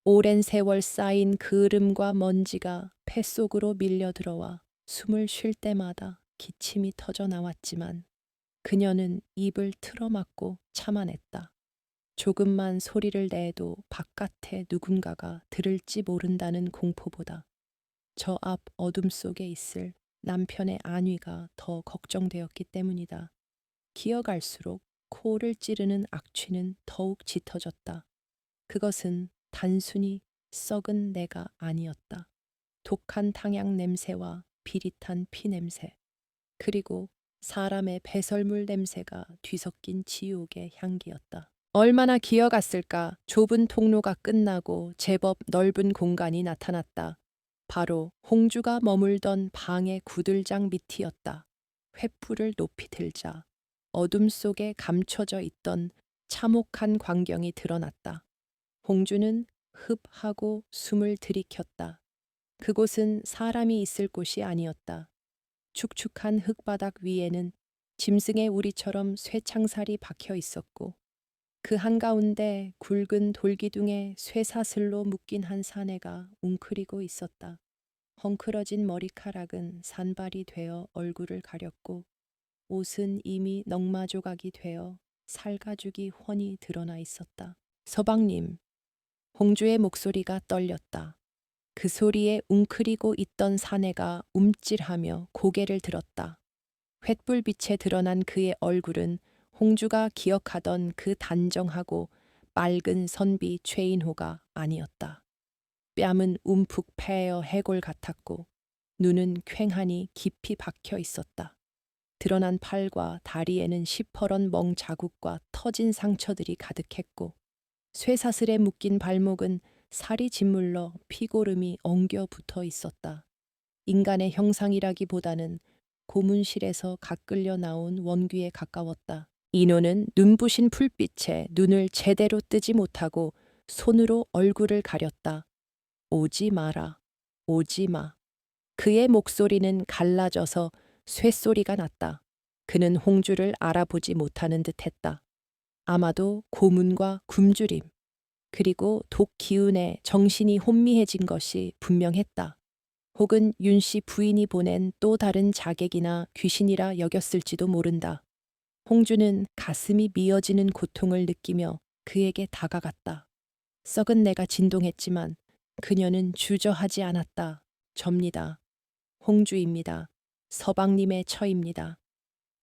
오랜 세월 쌓인 그을음과 먼지가 폐 속으로 밀려 들어와 숨을 쉴 때마다 기침이 터져 나왔지만 그녀는 입을 틀어막고 참아냈다. 조금만 소리를 내도 바깥에 누군가가 들을지 모른다는 공포보다 저 앞 어둠 속에 있을 남편의 안위가 더 걱정되었기 때문이다. 기어갈수록 코를 찌르는 악취는 더욱 짙어졌다. 그것은 단순히 썩은 내가 아니었다. 독한 탕약 냄새와 비릿한 피 냄새, 그리고 사람의 배설물 냄새가 뒤섞인 지옥의 향기였다. 얼마나 기어갔을까? 좁은 통로가 끝나고 제법 넓은 공간이 나타났다. 바로 홍주가 머물던 방의 구들장 밑이었다. 횃불을 높이 들자 어둠 속에 감춰져 있던 참혹한 광경이 드러났다. 홍주는 흡하고 숨을 들이켰다. 그곳은 사람이 있을 곳이 아니었다. 축축한 흙바닥 위에는 짐승의 우리처럼 쇠창살이 박혀 있었고 그 한가운데 굵은 돌기둥에 쇠사슬로 묶인 한 사내가 웅크리고 있었다. 헝클어진 머리카락은 산발이 되어 얼굴을 가렸고 옷은 이미 넝마조각이 되어 살가죽이 훤히 드러나 있었다. 서방님, 홍주의 목소리가 떨렸다. 그 소리에 웅크리고 있던 사내가 움찔하며 고개를 들었다. 횃불빛에 드러난 그의 얼굴은 홍주가 기억하던 그 단정하고 맑은 선비 최인호가 아니었다. 뺨은 움푹 패여 해골 같았고 눈은 퀭하니 깊이 박혀 있었다. 드러난 팔과 다리에는 시퍼런 멍 자국과 터진 상처들이 가득했고 쇠사슬에 묶인 발목은 살이 짓물러 피고름이 엉겨 붙어 있었다. 인간의 형상이라기보다는 고문실에서 각 끌려 나온 원귀에 가까웠다. 인호는 눈부신 풀빛에 눈을 제대로 뜨지 못하고 손으로 얼굴을 가렸다. 오지 마라. 오지 마. 그의 목소리는 갈라져서 쇠소리가 났다. 그는 홍주를 알아보지 못하는 듯했다. 아마도 고문과 굶주림, 그리고 독 기운에 정신이 혼미해진 것이 분명했다. 혹은 윤씨 부인이 보낸 또 다른 자객이나 귀신이라 여겼을지도 모른다. 홍주는 가슴이 미어지는 고통을 느끼며 그에게 다가갔다. 썩은 내가 진동했지만 그녀는 주저하지 않았다. 접니다. 홍주입니다. 서방님의 처입니다.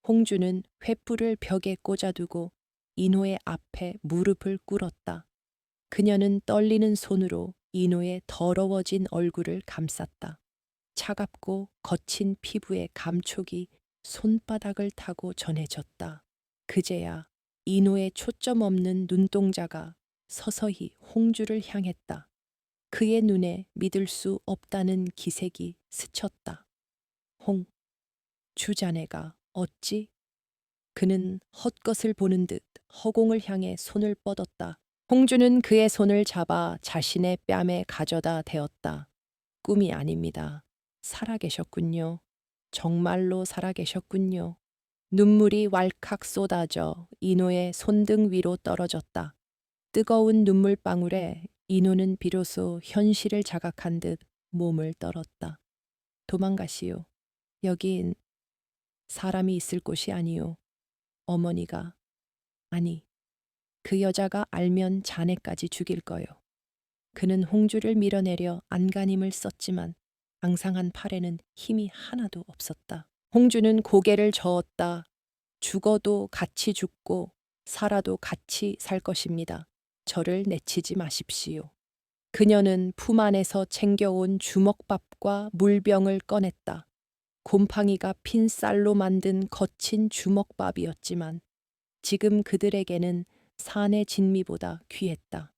홍주는 횃불을 벽에 꽂아두고 인호의 앞에 무릎을 꿇었다. 그녀는 떨리는 손으로 인호의 더러워진 얼굴을 감쌌다. 차갑고 거친 피부의 감촉이 손바닥을 타고 전해졌다. 그제야 인호의 초점 없는 눈동자가 서서히 홍주를 향했다. 그의 눈에 믿을 수 없다는 기색이 스쳤다. 주자네가 어찌? 그는 헛것을 보는 듯 허공을 향해 손을 뻗었다. 홍주는 그의 손을 잡아 자신의 뺨에 가져다 대었다. 꿈이 아닙니다. 살아계셨군요. 정말로 살아계셨군요. 눈물이 왈칵 쏟아져 이노의 손등 위로 떨어졌다. 뜨거운 눈물방울에 이노는 비로소 현실을 자각한 듯 몸을 떨었다. 도망가시오. 여긴 사람이 있을 곳이 아니오. 어머니가, 아니, 그 여자가 알면 자네까지 죽일 거요. 그는 홍주를 밀어내려 안간힘을 썼지만 앙상한 팔에는 힘이 하나도 없었다. 홍주는 고개를 저었다. 죽어도 같이 죽고 살아도 같이 살 것입니다. 저를 내치지 마십시오. 그녀는 품 안에서 챙겨온 주먹밥과 물병을 꺼냈다. 곰팡이가 핀 쌀로 만든 거친 주먹밥이었지만 지금 그들에게는 산의 진미보다 귀했다.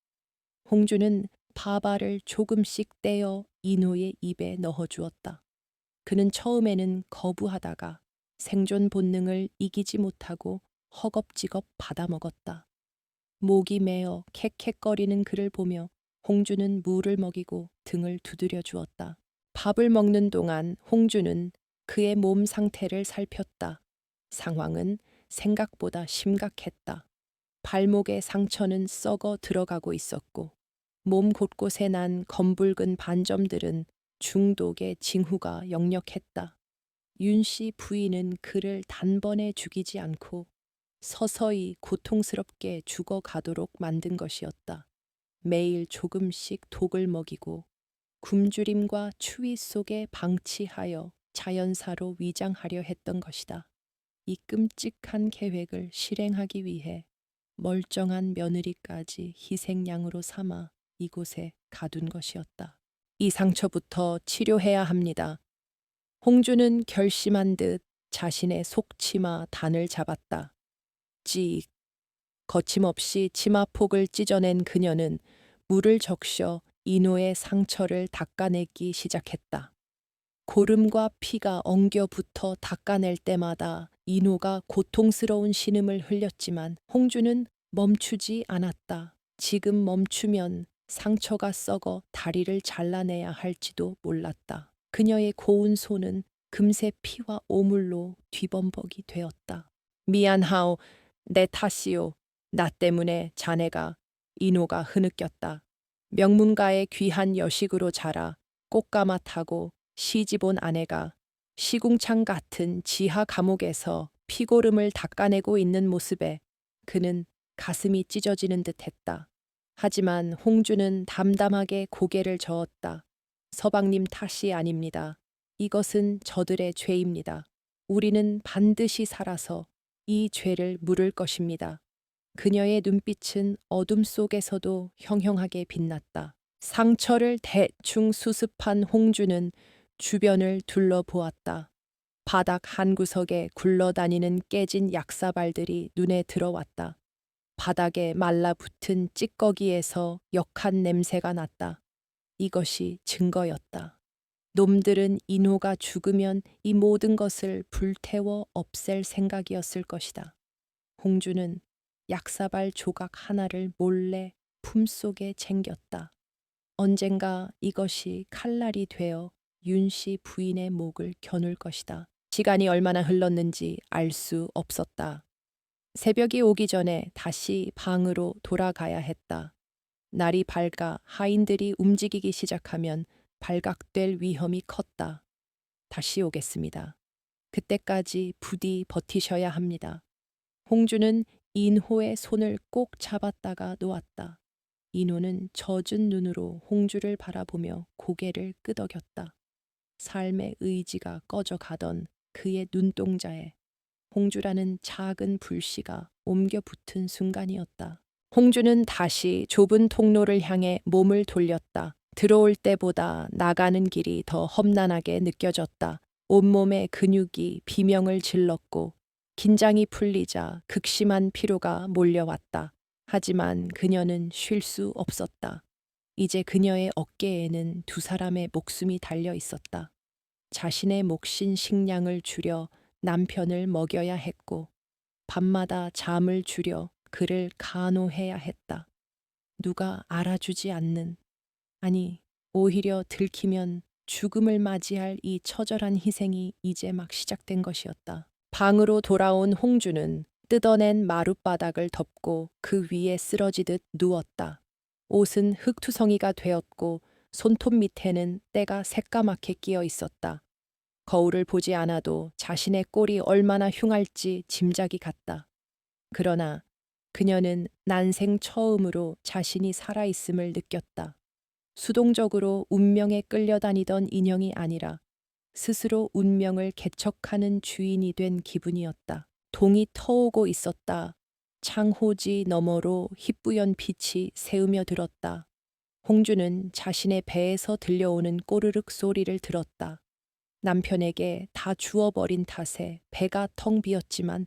홍주는 밥알을 조금씩 떼어 이노의 입에 넣어주었다. 그는 처음에는 거부하다가 생존 본능을 이기지 못하고 허겁지겁 받아먹었다. 목이 메어 캑캑거리는 그를 보며 홍주는 물을 먹이고 등을 두드려 주었다. 밥을 먹는 동안 홍주는 그의 몸 상태를 살폈다. 상황은 생각보다 심각했다. 발목의 상처는 썩어 들어가고 있었고 몸 곳곳에 난 검붉은 반점들은 중독의 징후가 역력했다. 윤 씨 부인은 그를 단번에 죽이지 않고 서서히 고통스럽게 죽어가도록 만든 것이었다. 매일 조금씩 독을 먹이고 굶주림과 추위 속에 방치하여 자연사로 위장하려 했던 것이다. 이 끔찍한 계획을 실행하기 위해 멀쩡한 며느리까지 희생양으로 삼아 이곳에 가둔 것이었다. 이 상처부터 치료해야 합니다. 홍주는 결심한 듯 자신의 속치마 단을 잡았다. 찍. 거침없이 치마폭을 찢어낸 그녀는 물을 적셔 이노의 상처를 닦아내기 시작했다. 고름과 피가 엉겨 붙어 닦아낼 때마다 이노가 고통스러운 신음을 흘렸지만 홍주는 멈추지 않았다. 지금 멈추면 상처가 썩어 다리를 잘라내야 할지도 몰랐다. 그녀의 고운 손은 금세 피와 오물로 뒤범벅이 되었다. 미안하오. 내 탓이오. 나 때문에 자네가. 이노가 흐느꼈다. 명문가의 귀한 여식으로 자라 꽃가마 타고 시집 온 아내가 시궁창 같은 지하 감옥에서 피고름을 닦아내고 있는 모습에 그는 가슴이 찢어지는 듯 했다. 하지만 홍주는 담담하게 고개를 저었다. 서방님 탓이 아닙니다. 이것은 저들의 죄입니다. 우리는 반드시 살아서 이 죄를 물을 것입니다. 그녀의 눈빛은 어둠 속에서도 형형하게 빛났다. 상처를 대충 수습한 홍주는 주변을 둘러보았다. 바닥 한 구석에 굴러다니는 깨진 약사발들이 눈에 들어왔다. 바닥에 말라붙은 찌꺼기에서 역한 냄새가 났다. 이것이 증거였다. 놈들은 이노가 죽으면 이 모든 것을 불태워 없앨 생각이었을 것이다. 홍주는 약사발 조각 하나를 몰래 품속에 챙겼다. 언젠가 이것이 칼날이 되어 윤씨 부인의 목을 겨눌 것이다. 시간이 얼마나 흘렀는지 알 수 없었다. 새벽이 오기 전에 다시 방으로 돌아가야 했다. 날이 밝아 하인들이 움직이기 시작하면 발각될 위험이 컸다. 다시 오겠습니다. 그때까지 부디 버티셔야 합니다. 홍주는 인호의 손을 꼭 잡았다가 놓았다. 인호는 젖은 눈으로 홍주를 바라보며 고개를 끄덕였다. 삶의 의지가 꺼져가던 그의 눈동자에 홍주라는 작은 불씨가 옮겨 붙은 순간이었다. 홍주는 다시 좁은 통로를 향해 몸을 돌렸다. 들어올 때보다 나가는 길이 더 험난하게 느껴졌다. 온몸의 근육이 비명을 질렀고 긴장이 풀리자 극심한 피로가 몰려왔다. 하지만 그녀는 쉴 수 없었다. 이제 그녀의 어깨에는 두 사람의 목숨이 달려 있었다. 자신의 몫인 식량을 줄여 남편을 먹여야 했고 밤마다 잠을 줄여 그를 간호해야 했다. 누가 알아주지 않는, 아니, 오히려 들키면 죽음을 맞이할 이 처절한 희생이 이제 막 시작된 것이었다. 방으로 돌아온 홍주는 뜯어낸 마룻바닥을 덮고 그 위에 쓰러지듯 누웠다. 옷은 흙투성이가 되었고 손톱 밑에는 때가 새까맣게 끼어 있었다. 거울을 보지 않아도 자신의 꼴이 얼마나 흉할지 짐작이 갔다. 그러나 그녀는 난생 처음으로 자신이 살아있음을 느꼈다. 수동적으로 운명에 끌려다니던 인형이 아니라 스스로 운명을 개척하는 주인이 된 기분이었다. 동이 터오고 있었다. 창호지 너머로 희뿌연 빛이 새으며 들었다. 홍주는 자신의 배에서 들려오는 꼬르륵 소리를 들었다. 남편에게 다 주워버린 탓에 배가 텅 비었지만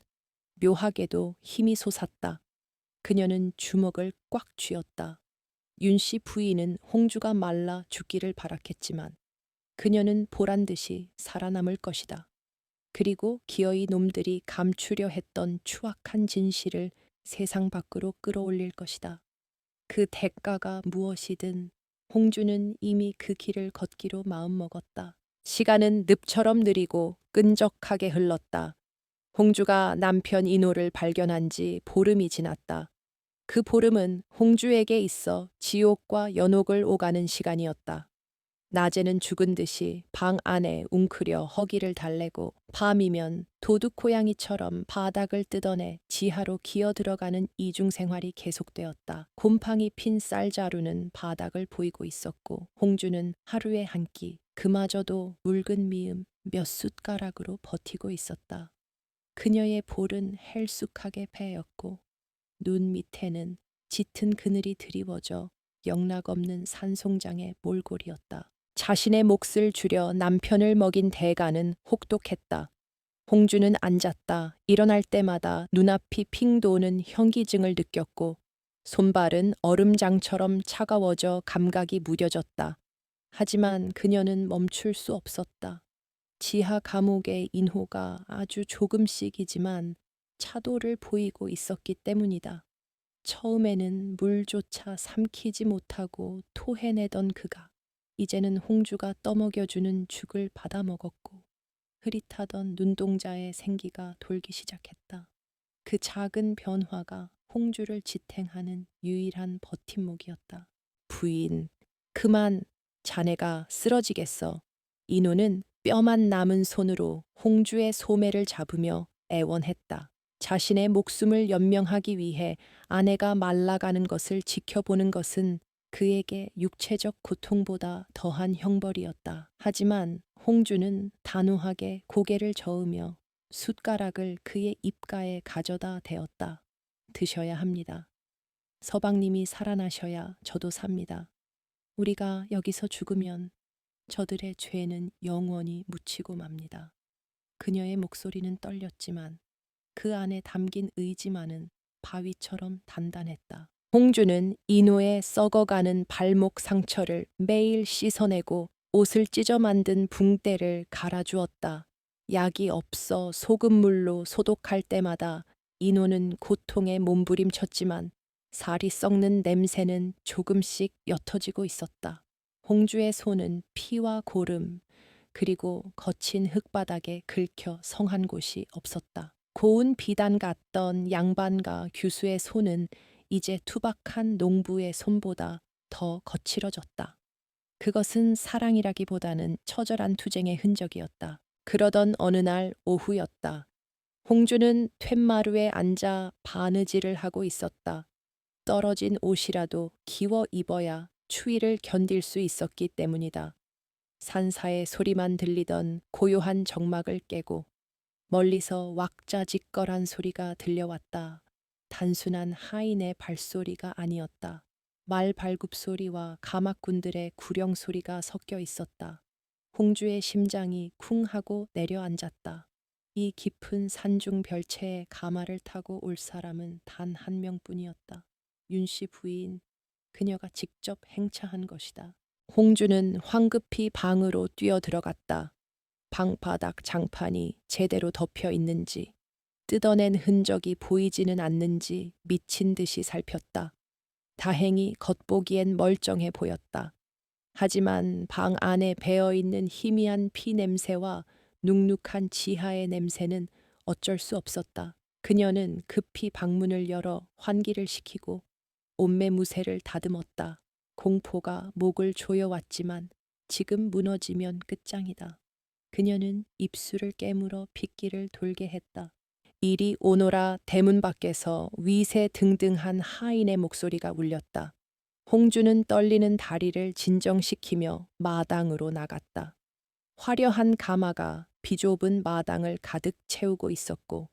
묘하게도 힘이 솟았다. 그녀는 주먹을 꽉 쥐었다. 윤씨 부인은 홍주가 말라 죽기를 바랐겠지만 그녀는 보란 듯이 살아남을 것이다. 그리고 기어이 놈들이 감추려 했던 추악한 진실을 세상 밖으로 끌어올릴 것이다. 그 대가가 무엇이든 홍주는 이미 그 길을 걷기로 마음먹었다. 시간은 늪처럼 느리고 끈적하게 흘렀다. 홍주가 남편 인호를 발견한 지 보름이 지났다. 그 보름은 홍주에게 있어 지옥과 연옥을 오가는 시간이었다. 낮에는 죽은 듯이 방 안에 웅크려 허기를 달래고 밤이면 도둑 고양이처럼 바닥을 뜯어내 지하로 기어 들어가는 이중 생활이 계속되었다. 곰팡이 핀 쌀자루는 바닥을 보이고 있었고 홍주는 하루에 한 끼, 그마저도 묽은 미음 몇 숟가락으로 버티고 있었다. 그녀의 볼은 헬쑥하게 패였고 눈 밑에는 짙은 그늘이 드리워져 영락없는 산송장의 몰골이었다. 자신의 몫을 줄여 남편을 먹인 대가는 혹독했다. 홍주는 앉았다. 일어날 때마다 눈앞이 핑 도는 현기증을 느꼈고 손발은 얼음장처럼 차가워져 감각이 무뎌졌다. 하지만 그녀는 멈출 수 없었다. 지하 감옥의 인호가 아주 조금씩이지만 차도를 보이고 있었기 때문이다. 처음에는 물조차 삼키지 못하고 토해내던 그가 이제는 홍주가 떠먹여주는 죽을 받아먹었고 흐릿하던 눈동자의 생기가 돌기 시작했다. 그 작은 변화가 홍주를 지탱하는 유일한 버팀목이었다. 부인, 그만, 자네가 쓰러지겠어. 인호는 뼈만 남은 손으로 홍주의 소매를 잡으며 애원했다. 자신의 목숨을 연명하기 위해 아내가 말라가는 것을 지켜보는 것은 그에게 육체적 고통보다 더한 형벌이었다. 하지만 홍주는 단호하게 고개를 저으며 숟가락을 그의 입가에 가져다 대었다. 드셔야 합니다. 서방님이 살아나셔야 저도 삽니다. 우리가 여기서 죽으면 저들의 죄는 영원히 묻히고 맙니다. 그녀의 목소리는 떨렸지만 그 안에 담긴 의지만은 바위처럼 단단했다. 홍주는 인호의 썩어가는 발목 상처를 매일 씻어내고 옷을 찢어 만든 붕대를 갈아주었다. 약이 없어 소금물로 소독할 때마다 인호는 고통에 몸부림쳤지만 살이 썩는 냄새는 조금씩 옅어지고 있었다. 홍주의 손은 피와 고름, 그리고 거친 흙바닥에 긁혀 성한 곳이 없었다. 고운 비단 같던 양반과 규수의 손은 이제 투박한 농부의 손보다 더 거칠어졌다. 그것은 사랑이라기보다는 처절한 투쟁의 흔적이었다. 그러던 어느 날 오후였다. 홍주는 툇마루에 앉아 바느질을 하고 있었다. 떨어진 옷이라도 기워 입어야 추위를 견딜 수 있었기 때문이다. 산사의 소리만 들리던 고요한 정막을 깨고 멀리서 왁자지껄한 소리가 들려왔다. 단순한 하인의 발소리가 아니었다. 말 발굽소리와 가마꾼들의 구령 소리가 섞여 있었다. 홍주의 심장이 쿵 하고 내려앉았다. 이 깊은 산중 별채에 가마를 타고 올 사람은 단 한 명뿐이었다. 윤씨 부인, 그녀가 직접 행차한 것이다. 홍주는 황급히 방으로 뛰어 들어갔다. 방바닥 장판이 제대로 덮여 있는지, 뜯어낸 흔적이 보이지는 않는지 미친 듯이 살폈다. 다행히 겉보기엔 멀쩡해 보였다. 하지만 방 안에 배어있는 희미한 피 냄새와 눅눅한 지하의 냄새는 어쩔 수 없었다. 그녀는 급히 방문을 열어 환기를 시키고 옷매무새를 다듬었다. 공포가 목을 조여왔지만 지금 무너지면 끝장이다. 그녀는 입술을 깨물어 핏기를 돌게 했다. 이리 오너라. 대문 밖에서 위세 등등한 하인의 목소리가 울렸다. 홍주는 떨리는 다리를 진정시키며 마당으로 나갔다. 화려한 가마가 비좁은 마당을 가득 채우고 있었고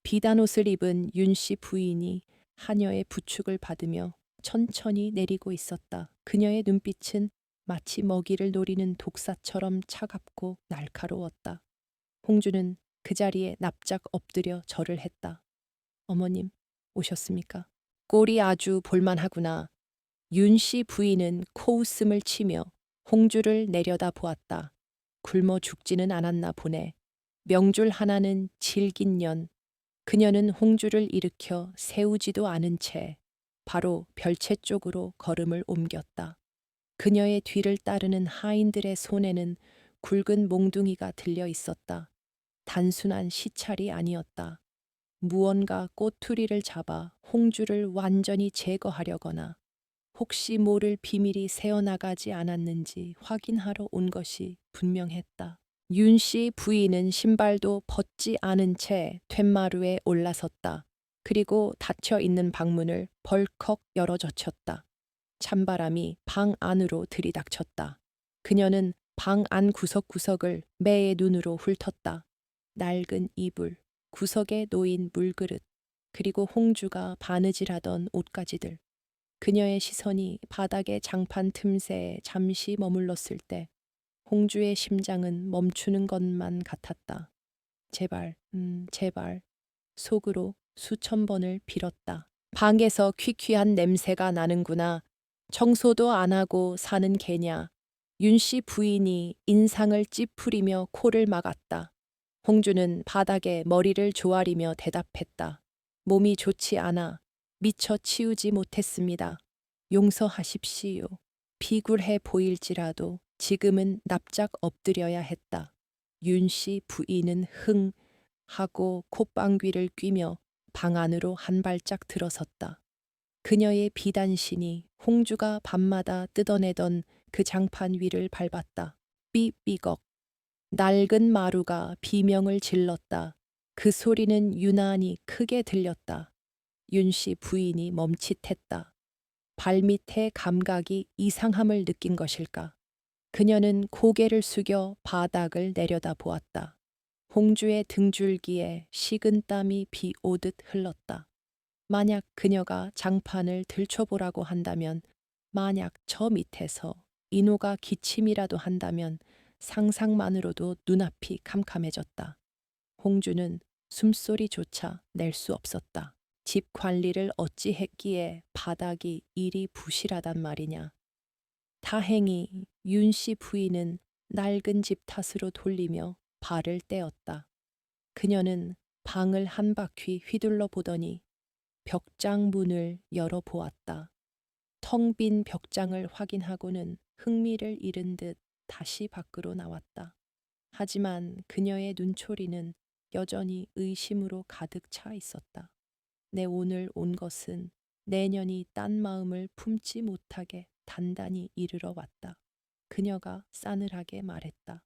비단옷을 입은 윤씨 부인이 하녀의 부축을 받으며 천천히 내리고 있었다. 그녀의 눈빛은 마치 먹이를 노리는 독사처럼 차갑고 날카로웠다. 홍주는 그 자리에 납작 엎드려 절을 했다. 어머님, 오셨습니까? 꼴이 아주 볼만하구나. 윤씨 부인은 코웃음을 치며 홍주를 내려다 보았다. 굶어 죽지는 않았나 보네. 명줄 하나는 질긴 년. 그녀는 홍주를 일으켜 세우지도 않은 채 바로 별채 쪽으로 걸음을 옮겼다. 그녀의 뒤를 따르는 하인들의 손에는 굵은 몽둥이가 들려 있었다. 단순한 시찰이 아니었다. 무언가 꼬투리를 잡아 홍주를 완전히 제거하려거나 혹시 모를 비밀이 새어나가지 않았는지 확인하러 온 것이 분명했다. 윤씨 부인은 신발도 벗지 않은 채 툇마루에 올라섰다. 그리고 닫혀 있는 방문을 벌컥 열어젖혔다. 찬바람이 방 안으로 들이닥쳤다. 그녀는 방 안 구석구석을 매의 눈으로 훑었다. 낡은 이불, 구석에 놓인 물그릇, 그리고 홍주가 바느질하던 옷가지들. 그녀의 시선이 바닥의 장판 틈새에 잠시 머물렀을 때 홍주의 심장은 멈추는 것만 같았다. 제발, 제발. 속으로 수천 번을 빌었다. 방에서 퀴퀴한 냄새가 나는구나. 청소도 안 하고 사는 개냐. 윤씨 부인이 인상을 찌푸리며 코를 막았다. 홍주는 바닥에 머리를 조아리며 대답했다. 몸이 좋지 않아 미처 치우지 못했습니다. 용서하십시오. 비굴해 보일지라도 지금은 납작 엎드려야 했다. 윤씨 부인은 흥 하고 콧방귀를 뀌며 방 안으로 한 발짝 들어섰다. 그녀의 비단신이 홍주가 밤마다 뜯어내던 그 장판 위를 밟았다. 삐삐걱. 낡은 마루가 비명을 질렀다. 그 소리는 유난히 크게 들렸다. 윤씨 부인이 멈칫했다. 발밑의 감각이 이상함을 느낀 것일까. 그녀는 고개를 숙여 바닥을 내려다 보았다. 홍주의 등줄기에 식은 땀이 비 오듯 흘렀다. 만약 그녀가 장판을 들춰보라고 한다면, 만약 저 밑에서 인호가 기침이라도 한다면 상상만으로도 눈앞이 캄캄해졌다. 홍주는 숨소리조차 낼 수 없었다. 집 관리를 어찌 했기에 바닥이 이리 부실하단 말이냐. 다행히 윤씨 부인은 낡은 집 탓으로 돌리며 발을 떼었다. 그녀는 방을 한 바퀴 휘둘러 보더니 벽장 문을 열어보았다. 텅 빈 벽장을 확인하고는 흥미를 잃은 듯 다시 밖으로 나왔다. 하지만 그녀의 눈초리는 여전히 의심으로 가득 차 있었다. 내 오늘 온 것은 내년이 딴 마음을 품지 못하게 단단히 이르러 왔다. 그녀가 싸늘하게 말했다.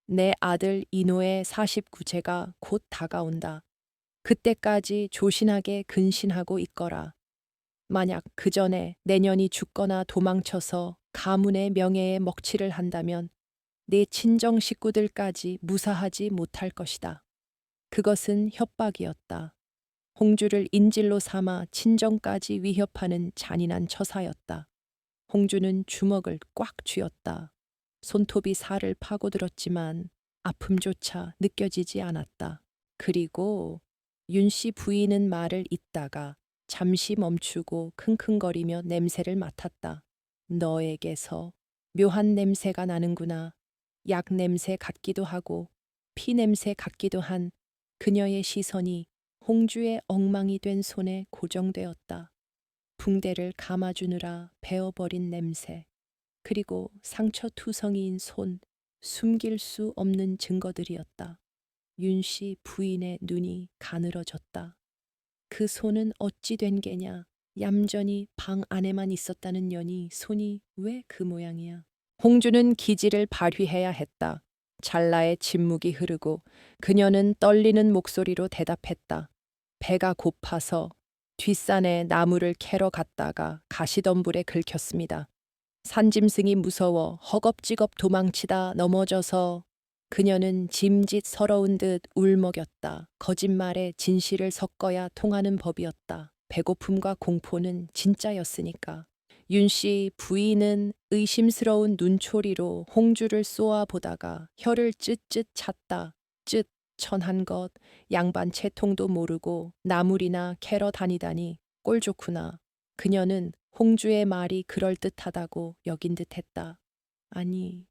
내 아들 인호의 49제가 곧 다가온다. 그때까지 조신하게 근신하고 있거라. 만약 그 전에 내년이 죽거나 도망쳐서 가문의 명예에 먹칠을 한다면 내 친정 식구들까지 무사하지 못할 것이다. 그것은 협박이었다. 홍주를 인질로 삼아 친정까지 위협하는 잔인한 처사였다. 홍주는 주먹을 꽉 쥐었다. 손톱이 살을 파고들었지만 아픔조차 느껴지지 않았다. 그리고 윤씨 부인은 말을 잇다가 잠시 멈추고 킁킁거리며 냄새를 맡았다. 너에게서 묘한 냄새가 나는구나. 약 냄새 같기도 하고 피 냄새 같기도 한 그녀의 시선이 홍주의 엉망이 된 손에 고정되었다. 붕대를 감아주느라 베어버린 냄새, 그리고 상처투성이인 손, 숨길 수 없는 증거들이었다. 윤씨 부인의 눈이 가늘어졌다. 그 손은 어찌 된 게냐? 얌전히 방 안에만 있었다는 년이 손이 왜 그 모양이야? 홍주는 기지를 발휘해야 했다. 찰나의 침묵이 흐르고 그녀는 떨리는 목소리로 대답했다. 배가 고파서 뒷산에 나무를 캐러 갔다가 가시덤불에 긁혔습니다. 산짐승이 무서워 허겁지겁 도망치다 넘어져서 그녀는 짐짓 서러운 듯 울먹였다. 거짓말에 진실을 섞어야 통하는 법이었다. 배고픔과 공포는 진짜였으니까. 윤씨 부인은 의심스러운 눈초리로 홍주를 쏘아보다가 혀를 쯧쯧 찼다. 쯧, 천한 것, 양반 채통도 모르고 나물이나 캐러 다니다니 꼴 좋구나. 그녀는 홍주의 말이 그럴듯하다고 여긴 듯했다. 아니,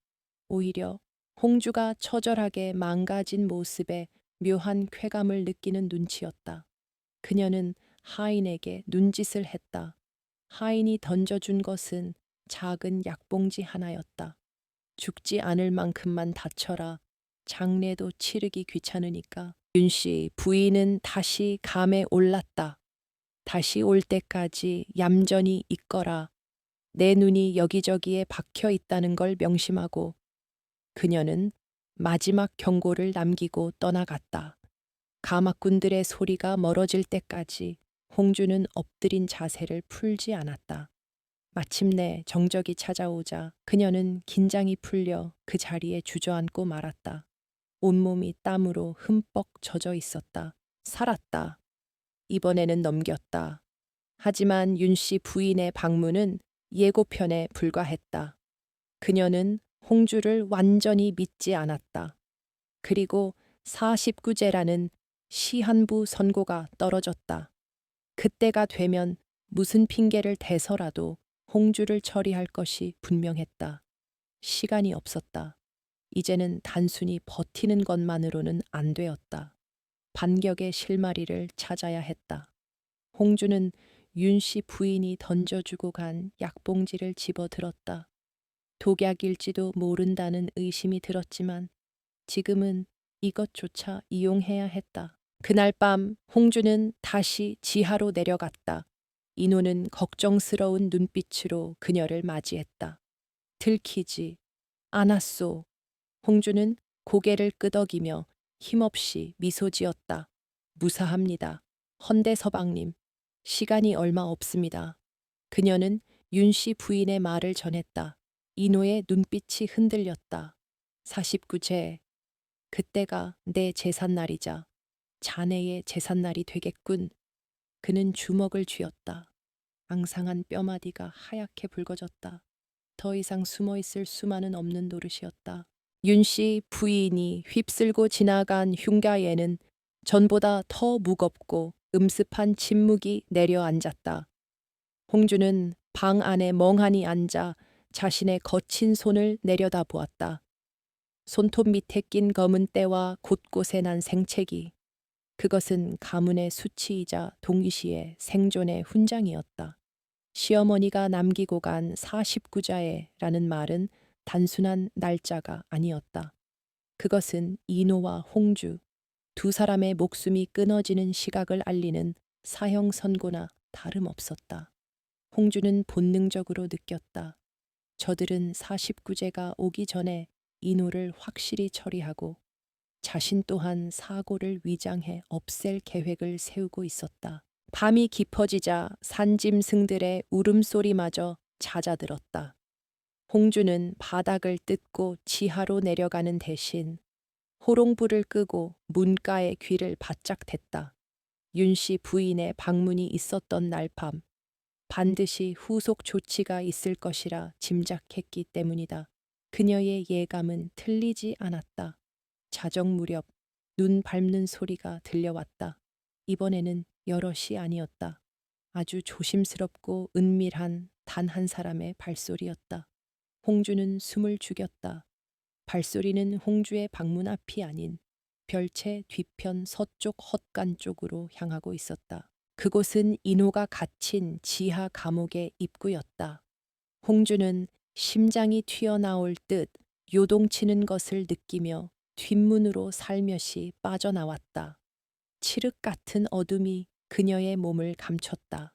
오히려 홍주가 처절하게 망가진 모습에 묘한 쾌감을 느끼는 눈치였다. 그녀는 하인에게 눈짓을 했다. 하인이 던져준 것은 작은 약봉지 하나였다. 죽지 않을 만큼만 다쳐라. 장례도 치르기 귀찮으니까. 윤씨 부인은 다시 감에 올랐다. 다시 올 때까지 얌전히 있거라. 내 눈이 여기저기에 박혀 있다는 걸 명심하고 그녀는 마지막 경고를 남기고 떠나갔다. 가마꾼들의 소리가 멀어질 때까지 홍주는 엎드린 자세를 풀지 않았다. 마침내 정적이 찾아오자 그녀는 긴장이 풀려 그 자리에 주저앉고 말았다. 온몸이 땀으로 흠뻑 젖어 있었다. 살았다. 이번에는 넘겼다. 하지만 윤씨 부인의 방문은 예고편에 불과했다. 그녀는 홍주를 완전히 믿지 않았다. 그리고 49제라는 시한부 선고가 떨어졌다. 그때가 되면 무슨 핑계를 대서라도 홍주를 처리할 것이 분명했다. 시간이 없었다. 이제는 단순히 버티는 것만으로는 안 되었다. 반격의 실마리를 찾아야 했다. 홍주는 윤씨 부인이 던져주고 간 약봉지를 집어들었다. 독약일지도 모른다는 의심이 들었지만 지금은 이것조차 이용해야 했다. 그날 밤 홍주는 다시 지하로 내려갔다. 인호는 걱정스러운 눈빛으로 그녀를 맞이했다. 들키지 않았소. 홍주는 고개를 끄덕이며 힘없이 미소 지었다. 무사합니다. 헌대 서방님, 시간이 얼마 없습니다. 그녀는 윤씨 부인의 말을 전했다. 인호의 눈빛이 흔들렸다. 49제, 그때가 내 제삿날이자 자네의 제삿날이 되겠군. 그는 주먹을 쥐었다. 앙상한 뼈마디가 하얗게 붉어졌다. 더 이상 숨어있을 수만은 없는 노릇이었다. 윤씨 부인이 휩쓸고 지나간 흉가에는 전보다 더 무겁고 음습한 침묵이 내려앉았다. 홍주는 방 안에 멍하니 앉아 자신의 거친 손을 내려다보았다. 손톱 밑에 낀 검은 때와 곳곳에 난 생채기. 그것은 가문의 수치이자 동시에 생존의 훈장이었다. 시어머니가 남기고 간 49자에라는 말은 단순한 날짜가 아니었다. 그것은 인호와 홍주, 두 사람의 목숨이 끊어지는 시각을 알리는 사형 선고나 다름없었다. 홍주는 본능적으로 느꼈다. 저들은 49제가 오기 전에 인호를 확실히 처리하고 자신 또한 사고를 위장해 없앨 계획을 세우고 있었다. 밤이 깊어지자 산짐승들의 울음소리마저 잦아들었다. 홍주는 바닥을 뜯고 지하로 내려가는 대신 호롱불을 끄고 문가의 귀를 바짝 댔다. 윤씨 부인의 방문이 있었던 날 밤, 반드시 후속 조치가 있을 것이라 짐작했기 때문이다. 그녀의 예감은 틀리지 않았다. 자정 무렵 눈 밟는 소리가 들려왔다. 이번에는 여럿이 아니었다. 아주 조심스럽고 은밀한 단 한 사람의 발소리였다. 홍주는 숨을 죽였다. 발소리는 홍주의 방문 앞이 아닌 별채 뒤편 서쪽 헛간 쪽으로 향하고 있었다. 그곳은 인호가 갇힌 지하 감옥의 입구였다. 홍주는 심장이 튀어나올 듯 요동치는 것을 느끼며 뒷문으로 살며시 빠져나왔다. 칠흑 같은 어둠이 그녀의 몸을 감췄다.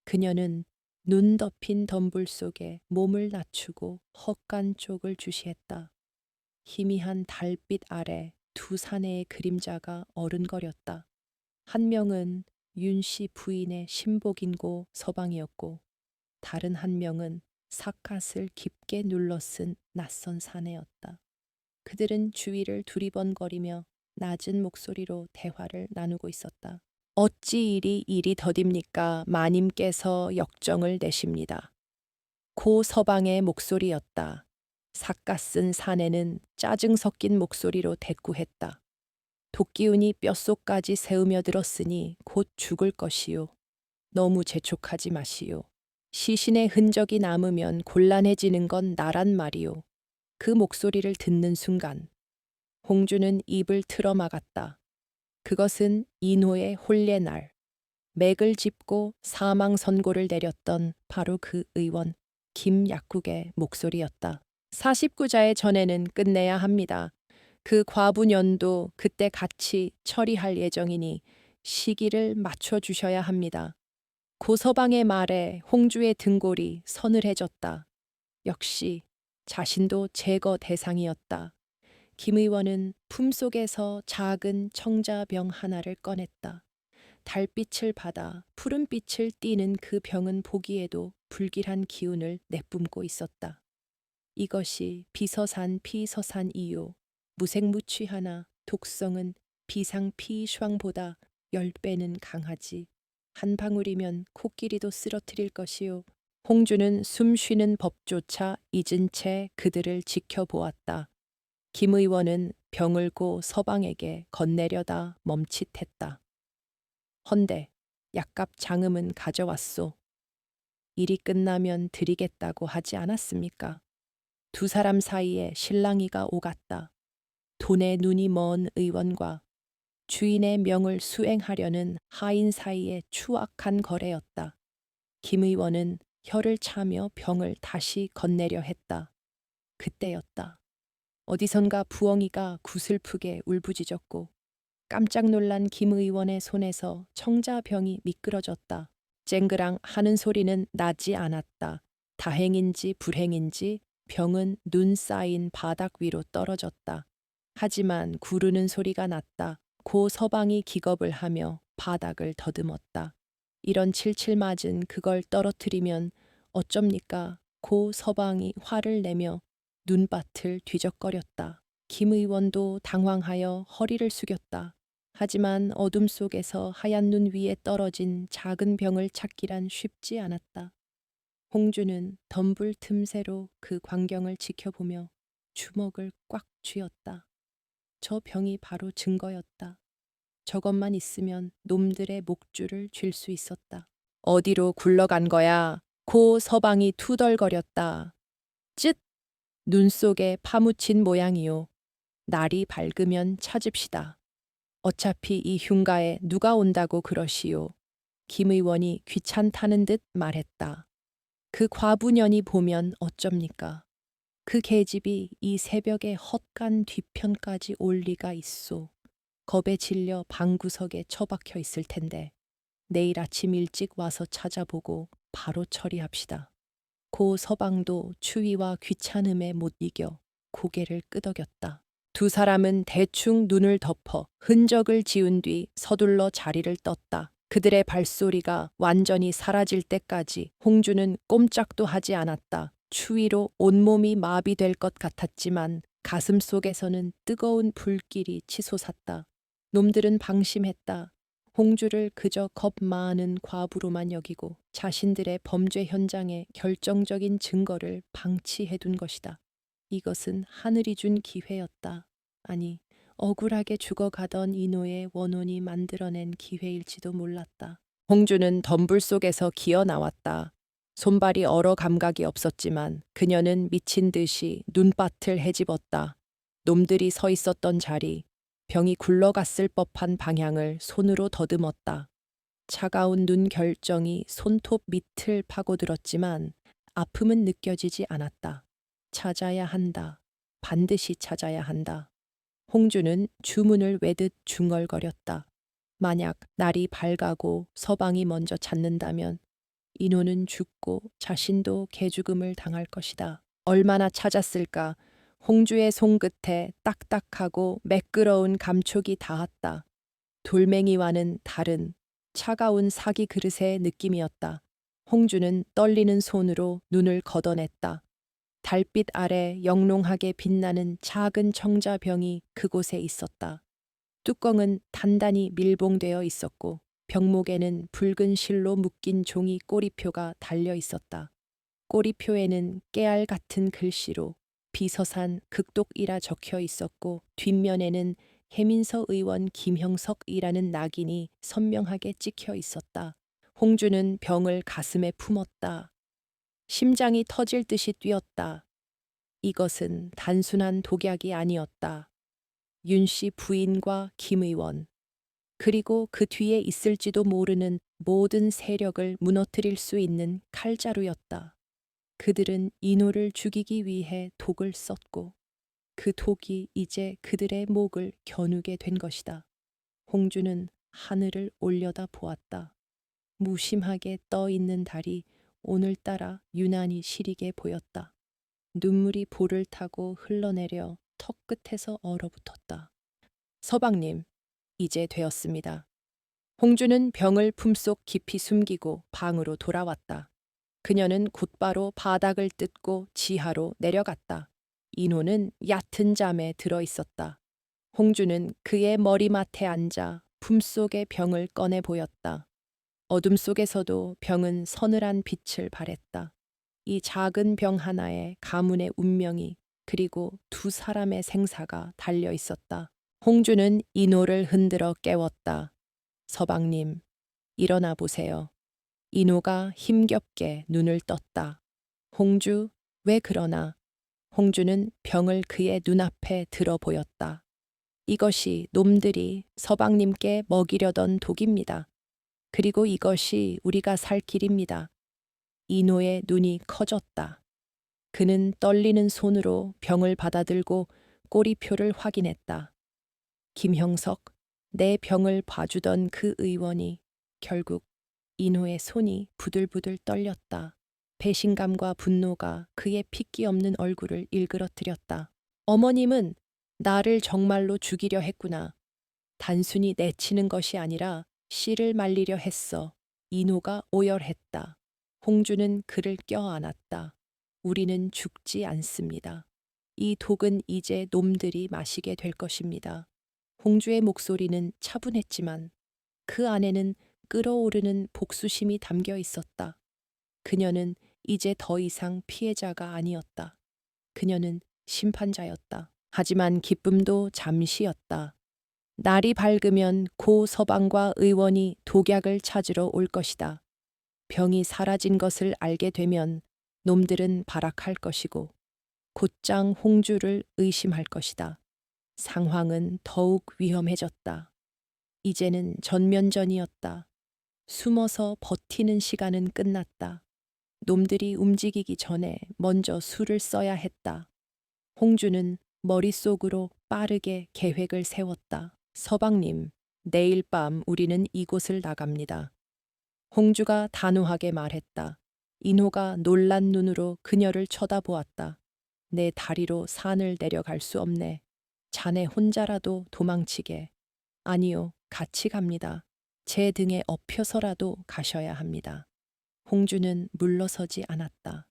그녀는 눈 덮인 덤불 속에 몸을 낮추고 헛간 쪽을 주시했다. 희미한 달빛 아래 두 사내의 그림자가 어른거렸다. 한 명은 윤씨 부인의 신복인고 서방이었고 다른 한 명은 삿갓을 깊게 눌러쓴 낯선 사내였다. 그들은 주위를 두리번거리며 낮은 목소리로 대화를 나누고 있었다. 어찌 이리 더딥니까? 마님께서 역정을 내십니다. 고 서방의 목소리였다. 삿갓쓴 사내는 짜증 섞인 목소리로 대꾸했다. 도끼운이 뼛속까지 새으며 들었으니 곧 죽을 것이요. 너무 재촉하지 마시오. 시신의 흔적이 남으면 곤란해지는 건 나란 말이오. 그 목소리를 듣는 순간 홍주는 입을 틀어막았다. 그것은 인호의 혼례 날 맥을 짚고 사망 선고를 내렸던 바로 그 의원 김약국의 목소리였다. 49자의 전에는 끝내야 합니다. 그 과부년도 그때 같이 처리할 예정이니 시기를 맞춰주셔야 합니다. 고서방의 말에 홍주의 등골이 서늘해졌다. 역시 자신도 제거 대상이었다. 김 의원은 품속에서 작은 청자병 하나를 꺼냈다. 달빛을 받아 푸른빛을 띠는 그 병은 보기에도 불길한 기운을 내뿜고 있었다. 이것이 비서산 피서산이요. 무색무취하나 독성은 비상피샹보다 10배는 강하지. 한 방울이면 코끼리도 쓰러뜨릴 것이요. 홍주는 숨 쉬는 법조차 잊은 채 그들을 지켜보았다. 김 의원은 병을 고 서방에게 건네려다 멈칫했다. 헌데 약값 장음은 가져왔소. 일이 끝나면 드리겠다고 하지 않았습니까? 두 사람 사이에 실랑이가 오갔다. 돈에 눈이 먼 의원과 주인의 명을 수행하려는 하인 사이의 추악한 거래였다. 김 의원은 혀를 차며 병을 다시 건네려 했다. 그때였다. 어디선가 부엉이가 구슬프게 울부짖었고 깜짝 놀란 김 의원의 손에서 청자병이 미끄러졌다. 쨍그랑 하는 소리는 나지 않았다. 다행인지 불행인지 병은 눈 쌓인 바닥 위로 떨어졌다. 하지만 구르는 소리가 났다. 고 서방이 기겁을 하며 바닥을 더듬었다. 이런 칠칠 맞은 그걸 떨어뜨리면 어쩝니까? 고 서방이 화를 내며 눈밭을 뒤적거렸다. 김 의원도 당황하여 허리를 숙였다. 하지만 어둠 속에서 하얀 눈 위에 떨어진 작은 병을 찾기란 쉽지 않았다. 홍주는 덤불 틈새로 그 광경을 지켜보며 주먹을 꽉 쥐었다. 저 병이 바로 증거였다. 저것만 있으면 놈들의 목줄을 쥘 수 있었다. 어디로 굴러간 거야? 고 서방이 투덜거렸다. 쯧! 눈 속에 파묻힌 모양이요. 날이 밝으면 찾읍시다. 어차피 이 흉가에 누가 온다고 그러시오. 김 의원이 귀찮다는 듯 말했다. 그 과부년이 보면 어쩝니까? 그 계집이 이 새벽에 헛간 뒤편까지 올 리가 있소. 겁에 질려 방구석에 처박혀 있을 텐데 내일 아침 일찍 와서 찾아보고 바로 처리합시다. 고 서방도 추위와 귀찮음에 못 이겨 고개를 끄덕였다. 두 사람은 대충 눈을 덮어 흔적을 지운 뒤 서둘러 자리를 떴다. 그들의 발소리가 완전히 사라질 때까지 홍주는 꼼짝도 하지 않았다. 추위로 온몸이 마비될 것 같았지만 가슴 속에서는 뜨거운 불길이 치솟았다. 놈들은 방심했다. 홍주를 그저 겁 많은 과부로만 여기고 자신들의 범죄 현장에 결정적인 증거를 방치해둔 것이다. 이것은 하늘이 준 기회였다. 아니, 억울하게 죽어가던 인호의 원혼이 만들어낸 기회일지도 몰랐다. 홍주는 덤불 속에서 기어 나왔다. 손발이 얼어 감각이 없었지만 그녀는 미친 듯이 눈밭을 헤집었다. 놈들이 서 있었던 자리, 병이 굴러갔을 법한 방향을 손으로 더듬었다. 차가운 눈 결정이 손톱 밑을 파고들었지만 아픔은 느껴지지 않았다. 찾아야 한다. 반드시 찾아야 한다. 홍주는 주문을 외듯 중얼거렸다. 만약 날이 밝아고 서방이 먼저 찾는다면 인호는 죽고 자신도 개죽음을 당할 것이다. 얼마나 찾았을까? 홍주의 손끝에 딱딱하고 매끄러운 감촉이 닿았다. 돌멩이와는 다른 차가운 사기 그릇의 느낌이었다. 홍주는 떨리는 손으로 눈을 걷어냈다. 달빛 아래 영롱하게 빛나는 작은 청자병이 그곳에 있었다. 뚜껑은 단단히 밀봉되어 있었고 병목에는 붉은 실로 묶인 종이 꼬리표가 달려 있었다. 꼬리표에는 깨알 같은 글씨로 비서산 극독이라 적혀 있었고 뒷면에는 해민서 의원 김형석이라는 낙인이 선명하게 찍혀 있었다. 홍주는 병을 가슴에 품었다. 심장이 터질 듯이 뛰었다. 이것은 단순한 독약이 아니었다. 윤 씨 부인과 김 의원, 그리고 그 뒤에 있을지도 모르는 모든 세력을 무너뜨릴 수 있는 칼자루였다. 그들은 인호를 죽이기 위해 독을 썼고 그 독이 이제 그들의 목을 겨누게 된 것이다. 홍주는 하늘을 올려다 보았다. 무심하게 떠 있는 달이 오늘따라 유난히 시리게 보였다. 눈물이 볼을 타고 흘러내려 턱 끝에서 얼어붙었다. 서방님, 이제 되었습니다. 홍주는 병을 품속 깊이 숨기고 방으로 돌아왔다. 그녀는 곧바로 바닥을 뜯고 지하로 내려갔다. 인호는 얕은 잠에 들어 있었다. 홍주는 그의 머리맡에 앉아 품속의 병을 꺼내 보였다. 어둠 속에서도 병은 서늘한 빛을 발했다. 이 작은 병 하나에 가문의 운명이 그리고 두 사람의 생사가 달려 있었다. 홍주는 인호를 흔들어 깨웠다. 서방님, 일어나 보세요. 인호가 힘겹게 눈을 떴다. 홍주, 왜 그러나? 홍주는 병을 그의 눈앞에 들어 보였다. 이것이 놈들이 서방님께 먹이려던 독입니다. 그리고 이것이 우리가 살 길입니다. 인호의 눈이 커졌다. 그는 떨리는 손으로 병을 받아들고 꼬리표를 확인했다. 김형석, 내 병을 봐주던 그 의원이 결국 인호의 손이 부들부들 떨렸다. 배신감과 분노가 그의 핏기 없는 얼굴을 일그러뜨렸다. 어머님은 나를 정말로 죽이려 했구나. 단순히 내치는 것이 아니라 씨를 말리려 했어. 인호가 오열했다. 홍주는 그를 껴안았다. 우리는 죽지 않습니다. 이 독은 이제 놈들이 마시게 될 것입니다. 홍주의 목소리는 차분했지만 그 안에는 끓어오르는 복수심이 담겨 있었다. 그녀는 이제 더 이상 피해자가 아니었다. 그녀는 심판자였다. 하지만 기쁨도 잠시였다. 날이 밝으면 고 서방과 의원이 독약을 찾으러 올 것이다. 병이 사라진 것을 알게 되면 놈들은 발악할 것이고 곧장 홍주를 의심할 것이다. 상황은 더욱 위험해졌다. 이제는 전면전이었다. 숨어서 버티는 시간은 끝났다. 놈들이 움직이기 전에 먼저 수를 써야 했다. 홍주는 머릿속으로 빠르게 계획을 세웠다. 서방님, 내일 밤 우리는 이곳을 나갑니다. 홍주가 단호하게 말했다. 인호가 놀란 눈으로 그녀를 쳐다보았다. 내 다리로 산을 내려갈 수 없네. 자네 혼자라도 도망치게. 아니요, 같이 갑니다. 제 등에 엎혀서라도 가셔야 합니다. 홍주는 물러서지 않았다.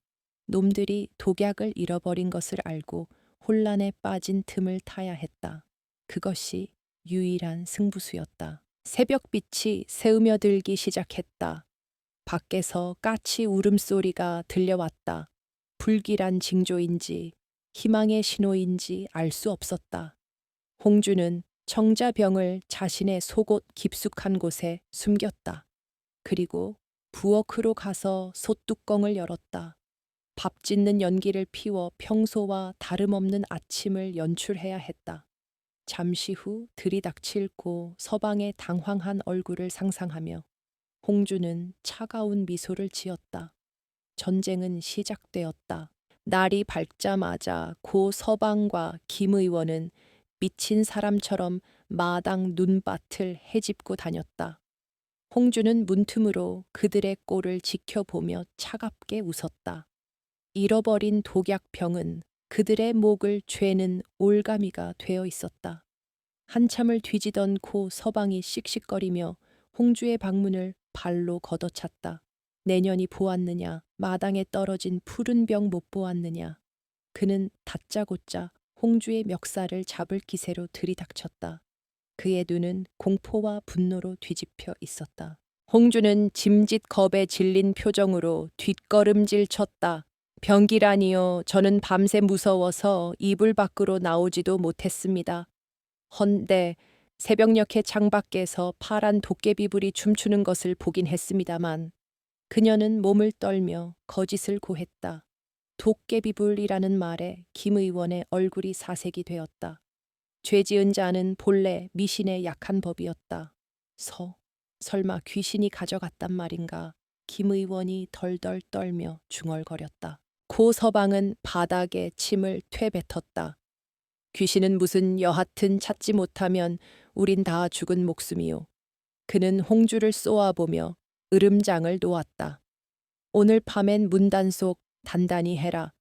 놈들이 독약을 잃어버린 것을 알고 혼란에 빠진 틈을 타야 했다. 그것이 유일한 승부수였다. 새벽빛이 새으며들기 시작했다. 밖에서 까치 울음소리가 들려왔다. 불길한 징조인지 희망의 신호인지 알 수 없었다. 홍주는 청자병을 자신의 속옷 깊숙한 곳에 숨겼다. 그리고 부엌으로 가서 솥뚜껑을 열었다. 밥 짓는 연기를 피워 평소와 다름없는 아침을 연출해야 했다. 잠시 후 들이닥칠 서방의 당황한 얼굴을 상상하며 홍주는 차가운 미소를 지었다. 전쟁은 시작되었다. 날이 밝자마자 고 서방과 김 의원은 미친 사람처럼 마당 눈밭을 헤집고 다녔다. 홍주는 문틈으로 그들의 꼴을 지켜보며 차갑게 웃었다. 잃어버린 독약병은 그들의 목을 죄는 올가미가 되어 있었다. 한참을 뒤지던 고 서방이 씩씩거리며 홍주의 방문을 발로 걷어찼다. 내년이 보았느냐, 마당에 떨어진 푸른 병 못 보았느냐. 그는 다짜고짜 홍주의 멱살을 잡을 기세로 들이닥쳤다. 그의 눈은 공포와 분노로 뒤집혀 있었다. 홍주는 짐짓 겁에 질린 표정으로 뒷걸음질 쳤다. 병기라니요. 저는 밤새 무서워서 이불 밖으로 나오지도 못했습니다. 헌데 새벽녘에 창밖에서 파란 도깨비불이 춤추는 것을 보긴 했습니다만 그녀는 몸을 떨며 거짓을 고했다. 도깨비불이라는 말에 김 의원의 얼굴이 사색이 되었다. 죄지은 자는 본래 미신에 약한 법이었다. 설마 귀신이 가져갔단 말인가. 김 의원이 덜덜 떨며 중얼거렸다. 고 서방은 바닥에 침을 퇴뱉었다. 귀신은 무슨 여하튼 찾지 못하면 우린 다 죽은 목숨이요. 그는 홍주를 쏘아보며 으름장을 놓았다. 오늘 밤엔 문단속 단단히 해라.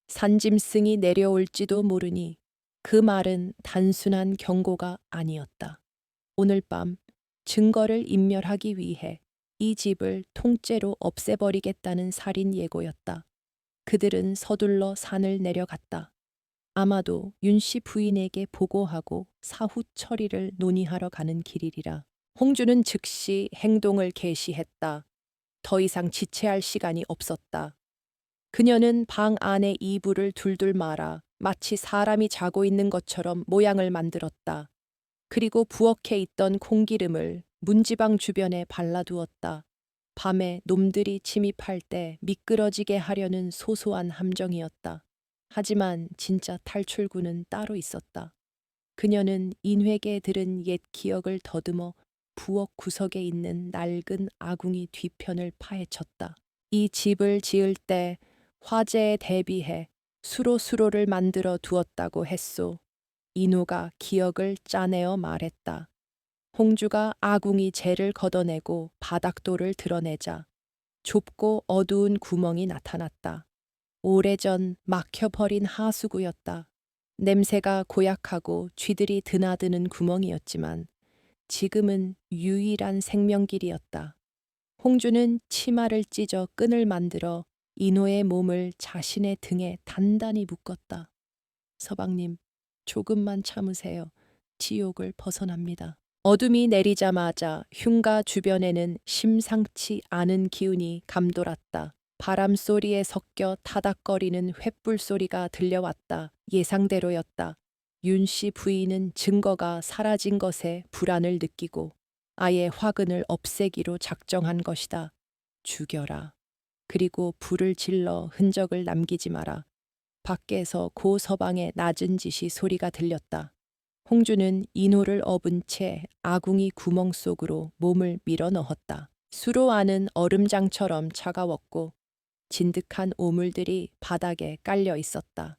산짐승이 내려올지도 모르니. 그 말은 단순한 경고가 아니었다. 오늘 밤 증거를 인멸하기 위해 이 집을 통째로 없애버리겠다는 살인 예고였다. 그들은 서둘러 산을 내려갔다. 아마도 윤씨 부인에게 보고하고 사후 처리를 논의하러 가는 길이리라. 홍주는 즉시 행동을 개시했다. 더 이상 지체할 시간이 없었다. 그녀는 방 안에 이불을 둘둘 말아 마치 사람이 자고 있는 것처럼 모양을 만들었다. 그리고 부엌에 있던 콩기름을 문지방 주변에 발라두었다. 밤에 놈들이 침입할 때 미끄러지게 하려는 소소한 함정이었다. 하지만 진짜 탈출구는 따로 있었다. 그녀는 인회계 들은 옛 기억을 더듬어 부엌 구석에 있는 낡은 아궁이 뒤편을 파헤쳤다. 이 집을 지을 때 화재에 대비해 수로를 만들어 두었다고 했소. 인호가 기억을 짜내어 말했다. 홍주가 아궁이 재를 걷어내고 바닥돌을 드러내자 좁고 어두운 구멍이 나타났다. 오래전 막혀버린 하수구였다. 냄새가 고약하고 쥐들이 드나드는 구멍이었지만 지금은 유일한 생명길이었다. 홍주는 치마를 찢어 끈을 만들어 인호의 몸을 자신의 등에 단단히 묶었다. 서방님, 조금만 참으세요. 지옥을 벗어납니다. 어둠이 내리자마자 흉가 주변에는 심상치 않은 기운이 감돌았다. 바람 소리에 섞여 타닥거리는 횃불 소리가 들려왔다. 예상대로였다. 윤씨 부인은 증거가 사라진 것에 불안을 느끼고 아예 화근을 없애기로 작정한 것이다. 죽여라. 그리고 불을 질러 흔적을 남기지 마라. 밖에서 고 서방의 낮은 지시 소리가 들렸다. 홍주는 인호를 업은 채 아궁이 구멍 속으로 몸을 밀어 넣었다. 수로 안은 얼음장처럼 차가웠고 진득한 오물들이 바닥에 깔려 있었다.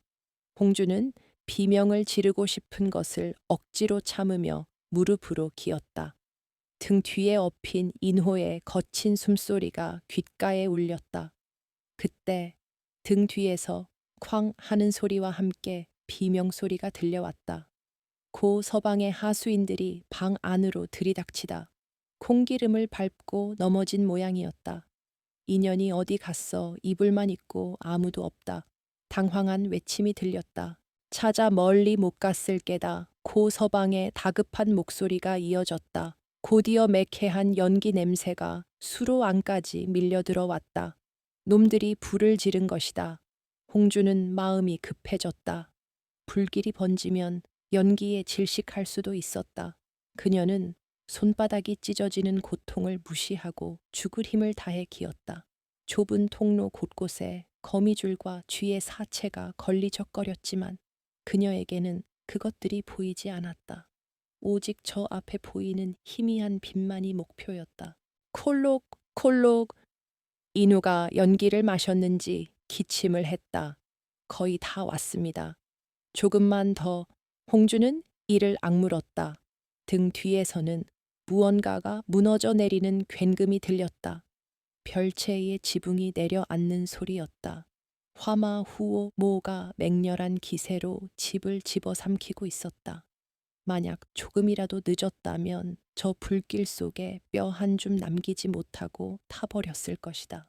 홍주는 비명을 지르고 싶은 것을 억지로 참으며 무릎으로 기었다. 등 뒤에 엎인 인호의 거친 숨소리가 귓가에 울렸다. 그때 등 뒤에서 쾅 하는 소리와 함께 비명소리가 들려왔다. 고 서방의 하수인들이 방 안으로 들이닥치다 콩기름을 밟고 넘어진 모양이었다. 인연이 어디 갔어. 이불만 있고 아무도 없다. 당황한 외침이 들렸다. 찾아 멀리 못 갔을 게다. 고 서방의 다급한 목소리가 이어졌다. 곧이어 매캐한 연기 냄새가 수로 안까지 밀려 들어왔다. 놈들이 불을 지른 것이다. 홍주는 마음이 급해졌다. 불길이 번지면 연기에 질식할 수도 있었다. 그녀는 손바닥이 찢어지는 고통을 무시하고 죽을 힘을 다해 기었다. 좁은 통로 곳곳에 거미줄과 쥐의 사체가 걸리적거렸지만 그녀에게는 그것들이 보이지 않았다. 오직 저 앞에 보이는 희미한 빛만이 목표였다. 콜록, 콜록. 인우가 연기를 마셨는지 기침을 했다. 거의 다 왔습니다. 조금만 더. 홍주는 이를 악물었다. 등 뒤에서는 무언가가 무너져 내리는 굉음이 들렸다. 별채의 지붕이 내려앉는 소리였다. 화마후오 모가 맹렬한 기세로 집을 집어삼키고 있었다. 만약 조금이라도 늦었다면 저 불길 속에 뼈 한 줌 남기지 못하고 타버렸을 것이다.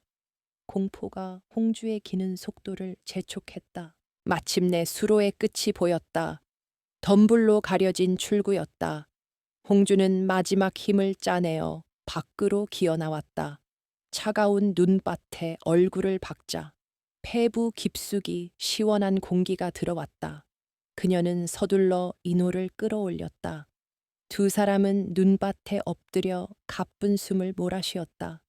공포가 홍주의 기는 속도를 재촉했다. 마침내 수로의 끝이 보였다. 덤불로 가려진 출구였다. 홍주는 마지막 힘을 짜내어 밖으로 기어나왔다. 차가운 눈밭에 얼굴을 박자 폐부 깊숙이 시원한 공기가 들어왔다. 그녀는 서둘러 인호를 끌어올렸다. 두 사람은 눈밭에 엎드려 가쁜 숨을 몰아쉬었다.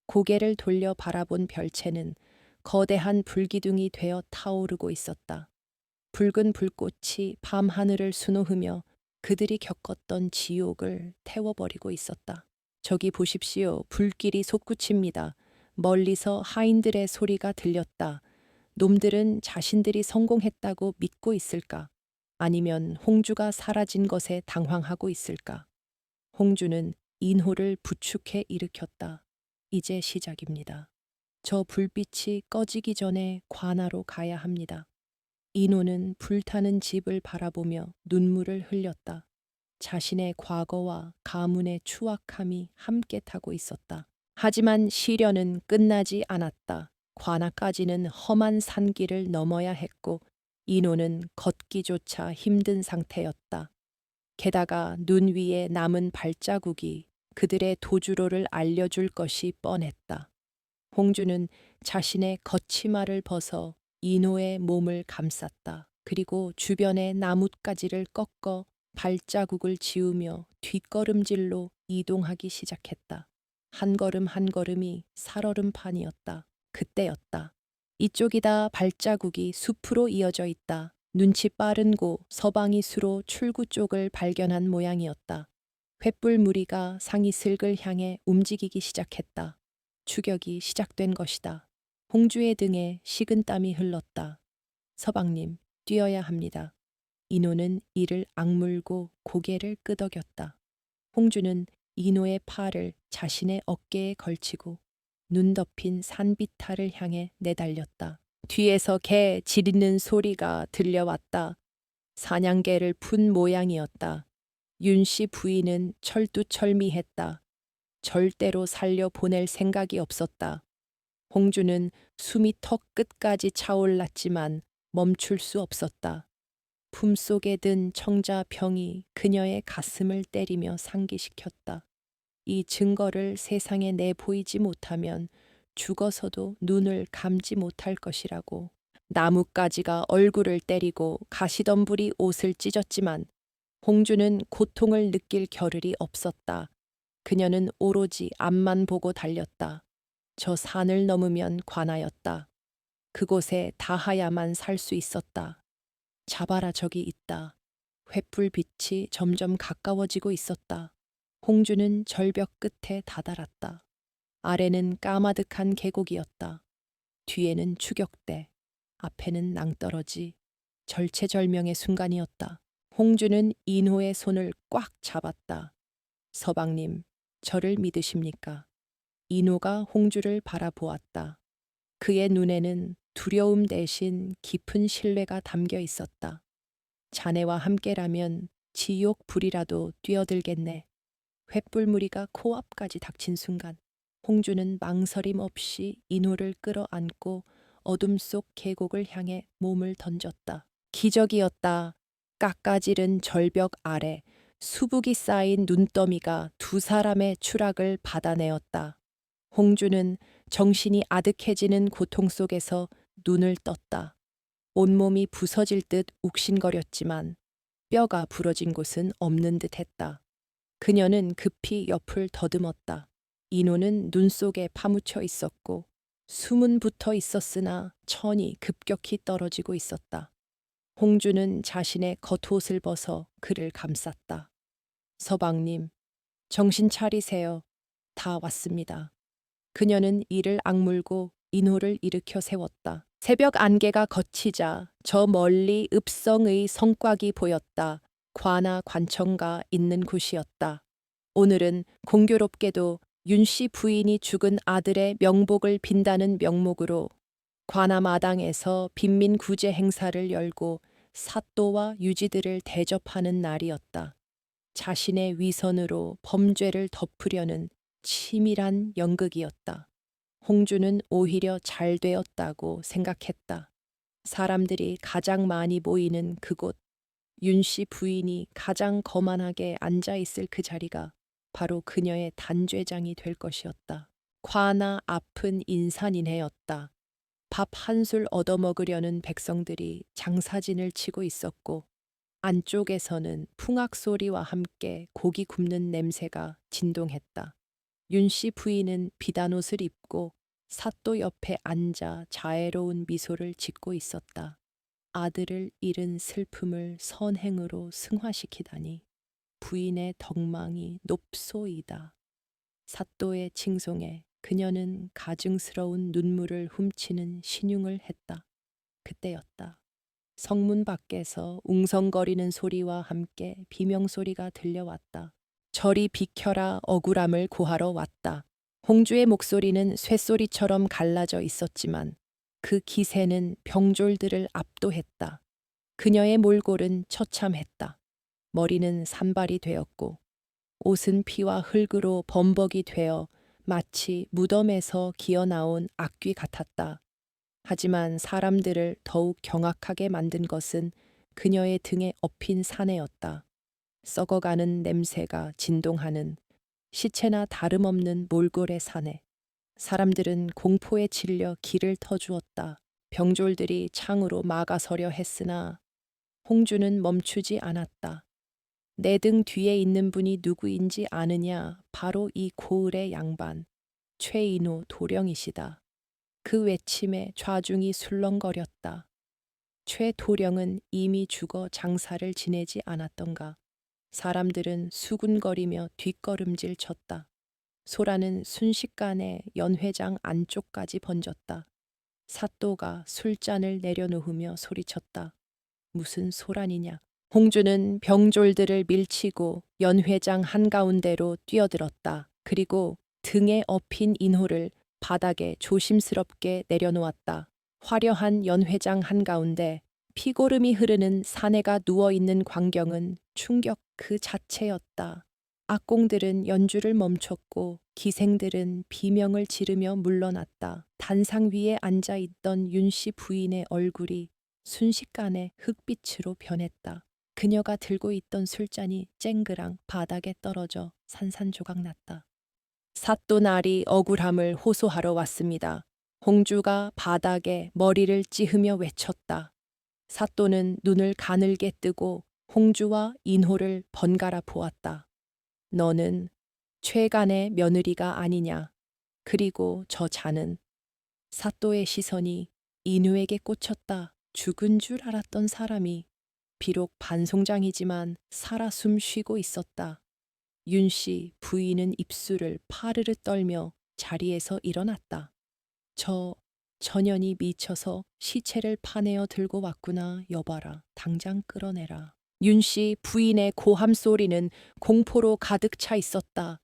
고개를 돌려 바라본 별채는 거대한 불기둥이 되어 타오르고 있었다. 붉은 불꽃이 밤하늘을 수놓으며 그들이 겪었던 지옥을 태워버리고 있었다. 저기 보십시오. 불길이 솟구칩니다. 멀리서 하인들의 소리가 들렸다. 놈들은 자신들이 성공했다고 믿고 있을까? 아니면 홍주가 사라진 것에 당황하고 있을까? 홍주는 인호를 부축해 일으켰다. 이제 시작입니다. 저 불빛이 꺼지기 전에 관아로 가야 합니다. 인호는 불타는 집을 바라보며 눈물을 흘렸다. 자신의 과거와 가문의 추악함이 함께 타고 있었다. 하지만 시련은 끝나지 않았다. 관아까지는 험한 산길을 넘어야 했고 인호는 걷기조차 힘든 상태였다. 게다가 눈 위에 남은 발자국이 그들의 도주로를 알려줄 것이 뻔했다. 홍주는 자신의 걷치마를 벗어 인호의 몸을 감쌌다. 그리고 주변의 나뭇가지를 꺾어 발자국을 지우며 뒷걸음질로 이동하기 시작했다. 한 걸음 한 걸음이 살얼음판이었다. 그때였다. 이쪽이다. 발자국이 숲으로 이어져 있다. 눈치 빠른 고 서방이 수로 출구 쪽을 발견한 모양이었다. 횃불 무리가 상이슬을 향해 움직이기 시작했다. 추격이 시작된 것이다. 홍주의 등에 식은땀이 흘렀다. 서방님, 뛰어야 합니다. 인호는 이를 악물고 고개를 끄덕였다. 홍주는 인호의 팔을 자신의 어깨에 걸치고 눈 덮인 산비탈을 향해 내달렸다. 뒤에서 개 지르는 소리가 들려왔다. 사냥개를 푼 모양이었다. 윤씨 부인은 철두철미했다. 절대로 살려 보낼 생각이 없었다. 홍주는 숨이 턱 끝까지 차올랐지만 멈출 수 없었다. 품속에 든 청자병이 그녀의 가슴을 때리며 상기시켰다. 이 증거를 세상에 내보이지 못하면 죽어서도 눈을 감지 못할 것이라고. 나뭇가지가 얼굴을 때리고 가시덤불이 옷을 찢었지만 홍주는 고통을 느낄 겨를이 없었다. 그녀는 오로지 앞만 보고 달렸다. 저 산을 넘으면 관아였다. 그곳에 닿아야만 살 수 있었다. 잡아라, 저기 있다. 횃불빛이 점점 가까워지고 있었다. 홍주는 절벽 끝에 다다랐다. 아래는 까마득한 계곡이었다. 뒤에는 추격대, 앞에는 낭떠러지. 절체절명의 순간이었다. 홍주는 인호의 손을 꽉 잡았다. 서방님, 저를 믿으십니까? 인호가 홍주를 바라보았다. 그의 눈에는 두려움 대신 깊은 신뢰가 담겨 있었다. 자네와 함께라면 지옥 불이라도 뛰어들겠네. 횃불무리가 코앞까지 닥친 순간 홍주는 망설임 없이 인호를 끌어안고 어둠 속 계곡을 향해 몸을 던졌다. 기적이었다. 깎아지른 절벽 아래 수북이 쌓인 눈더미가 두 사람의 추락을 받아내었다. 홍주는 정신이 아득해지는 고통 속에서 눈을 떴다. 온몸이 부서질 듯 욱신거렸지만 뼈가 부러진 곳은 없는 듯 했다. 그녀는 급히 옆을 더듬었다. 인호는 눈 속에 파묻혀 있었고 숨은 붙어 있었으나 천이 급격히 떨어지고 있었다. 홍주는 자신의 겉옷을 벗어 그를 감쌌다. 서방님, 정신 차리세요. 다 왔습니다. 그녀는 이를 악물고 인호를 일으켜 세웠다. 새벽 안개가 걷히자 저 멀리 읍성의 성곽이 보였다. 관아 관청가 있는 곳이었다. 오늘은 공교롭게도 윤씨 부인이 죽은 아들의 명복을 빈다는 명목으로 관아 마당에서 빈민 구제 행사를 열고 사또와 유지들을 대접하는 날이었다. 자신의 위선으로 범죄를 덮으려는 치밀한 연극이었다. 홍주는 오히려 잘 되었다고 생각했다. 사람들이 가장 많이 모이는 그곳, 윤씨 부인이 가장 거만하게 앉아 있을 그 자리가 바로 그녀의 단죄장이 될 것이었다. 과나 아픈 인산인해였다. 밥 한술 얻어먹으려는 백성들이 장사진을 치고 있었고 안쪽에서는 풍악 소리와 함께 고기 굽는 냄새가 진동했다. 윤씨 부인은 비단옷을 입고 사또 옆에 앉아 자애로운 미소를 짓고 있었다. 아들을 잃은 슬픔을 선행으로 승화시키다니 부인의 덕망이 높소이다. 사또의 칭송에 그녀는 가증스러운 눈물을 훔치는 신용을 했다. 그때였다. 성문 밖에서 웅성거리는 소리와 함께 비명소리가 들려왔다. 저리 비켜라 억울함을 고하러 왔다. 홍주의 목소리는 쇠소리처럼 갈라져 있었지만 그 기세는 병졸들을 압도했다. 그녀의 몰골은 처참했다. 머리는 산발이 되었고 옷은 피와 흙으로 범벅이 되어 마치 무덤에서 기어나온 악귀 같았다. 하지만 사람들을 더욱 경악하게 만든 것은 그녀의 등에 엎인 사내였다. 썩어가는 냄새가 진동하는 시체나 다름없는 몰골의 사내. 사람들은 공포에 질려 길을 터주었다. 병졸들이 창으로 막아서려 했으나 홍주는 멈추지 않았다. 내 등 뒤에 있는 분이 누구인지 아느냐? 바로 이 고을의 양반, 최인호 도령이시다. 그 외침에 좌중이 술렁거렸다. 최 도령은 이미 죽어 장사를 지내지 않았던가. 사람들은 수군거리며 뒷걸음질 쳤다. 소라는 순식간에 연회장 안쪽까지 번졌다. 사또가 술잔을 내려놓으며 소리쳤다. 무슨 소란이냐. 홍주는 병졸들을 밀치고 연회장 한가운데로 뛰어들었다. 그리고 등에 엎인 인호를 바닥에 조심스럽게 내려놓았다. 화려한 연회장 한가운데 피고름이 흐르는 사내가 누워있는 광경은 충격 그 자체였다. 악공들은 연주를 멈췄고 기생들은 비명을 지르며 물러났다. 단상 위에 앉아있던 윤씨 부인의 얼굴이 순식간에 흙빛으로 변했다. 그녀가 들고 있던 술잔이 쨍그랑 바닥에 떨어져 산산조각 났다. 사또날이 억울함을 호소하러 왔습니다. 홍주가 바닥에 머리를 찌으며 외쳤다. 사또는 눈을 가늘게 뜨고 홍주와 인호를 번갈아 보았다. 너는 최간의 며느리가 아니냐. 그리고 저 자는. 사또의 시선이 인호에게 꽂혔다. 죽은 줄 알았던 사람이 비록 반송장이지만 살아 숨 쉬고 있었다. 윤씨 부인은 입술을 파르르 떨며 자리에서 일어났다. 저 년이 미쳐서 시체를 파내어 들고 왔구나. 여봐라. 당장 끌어내라. 윤씨 부인의 고함 소리는 공포로 가득 차 있었다.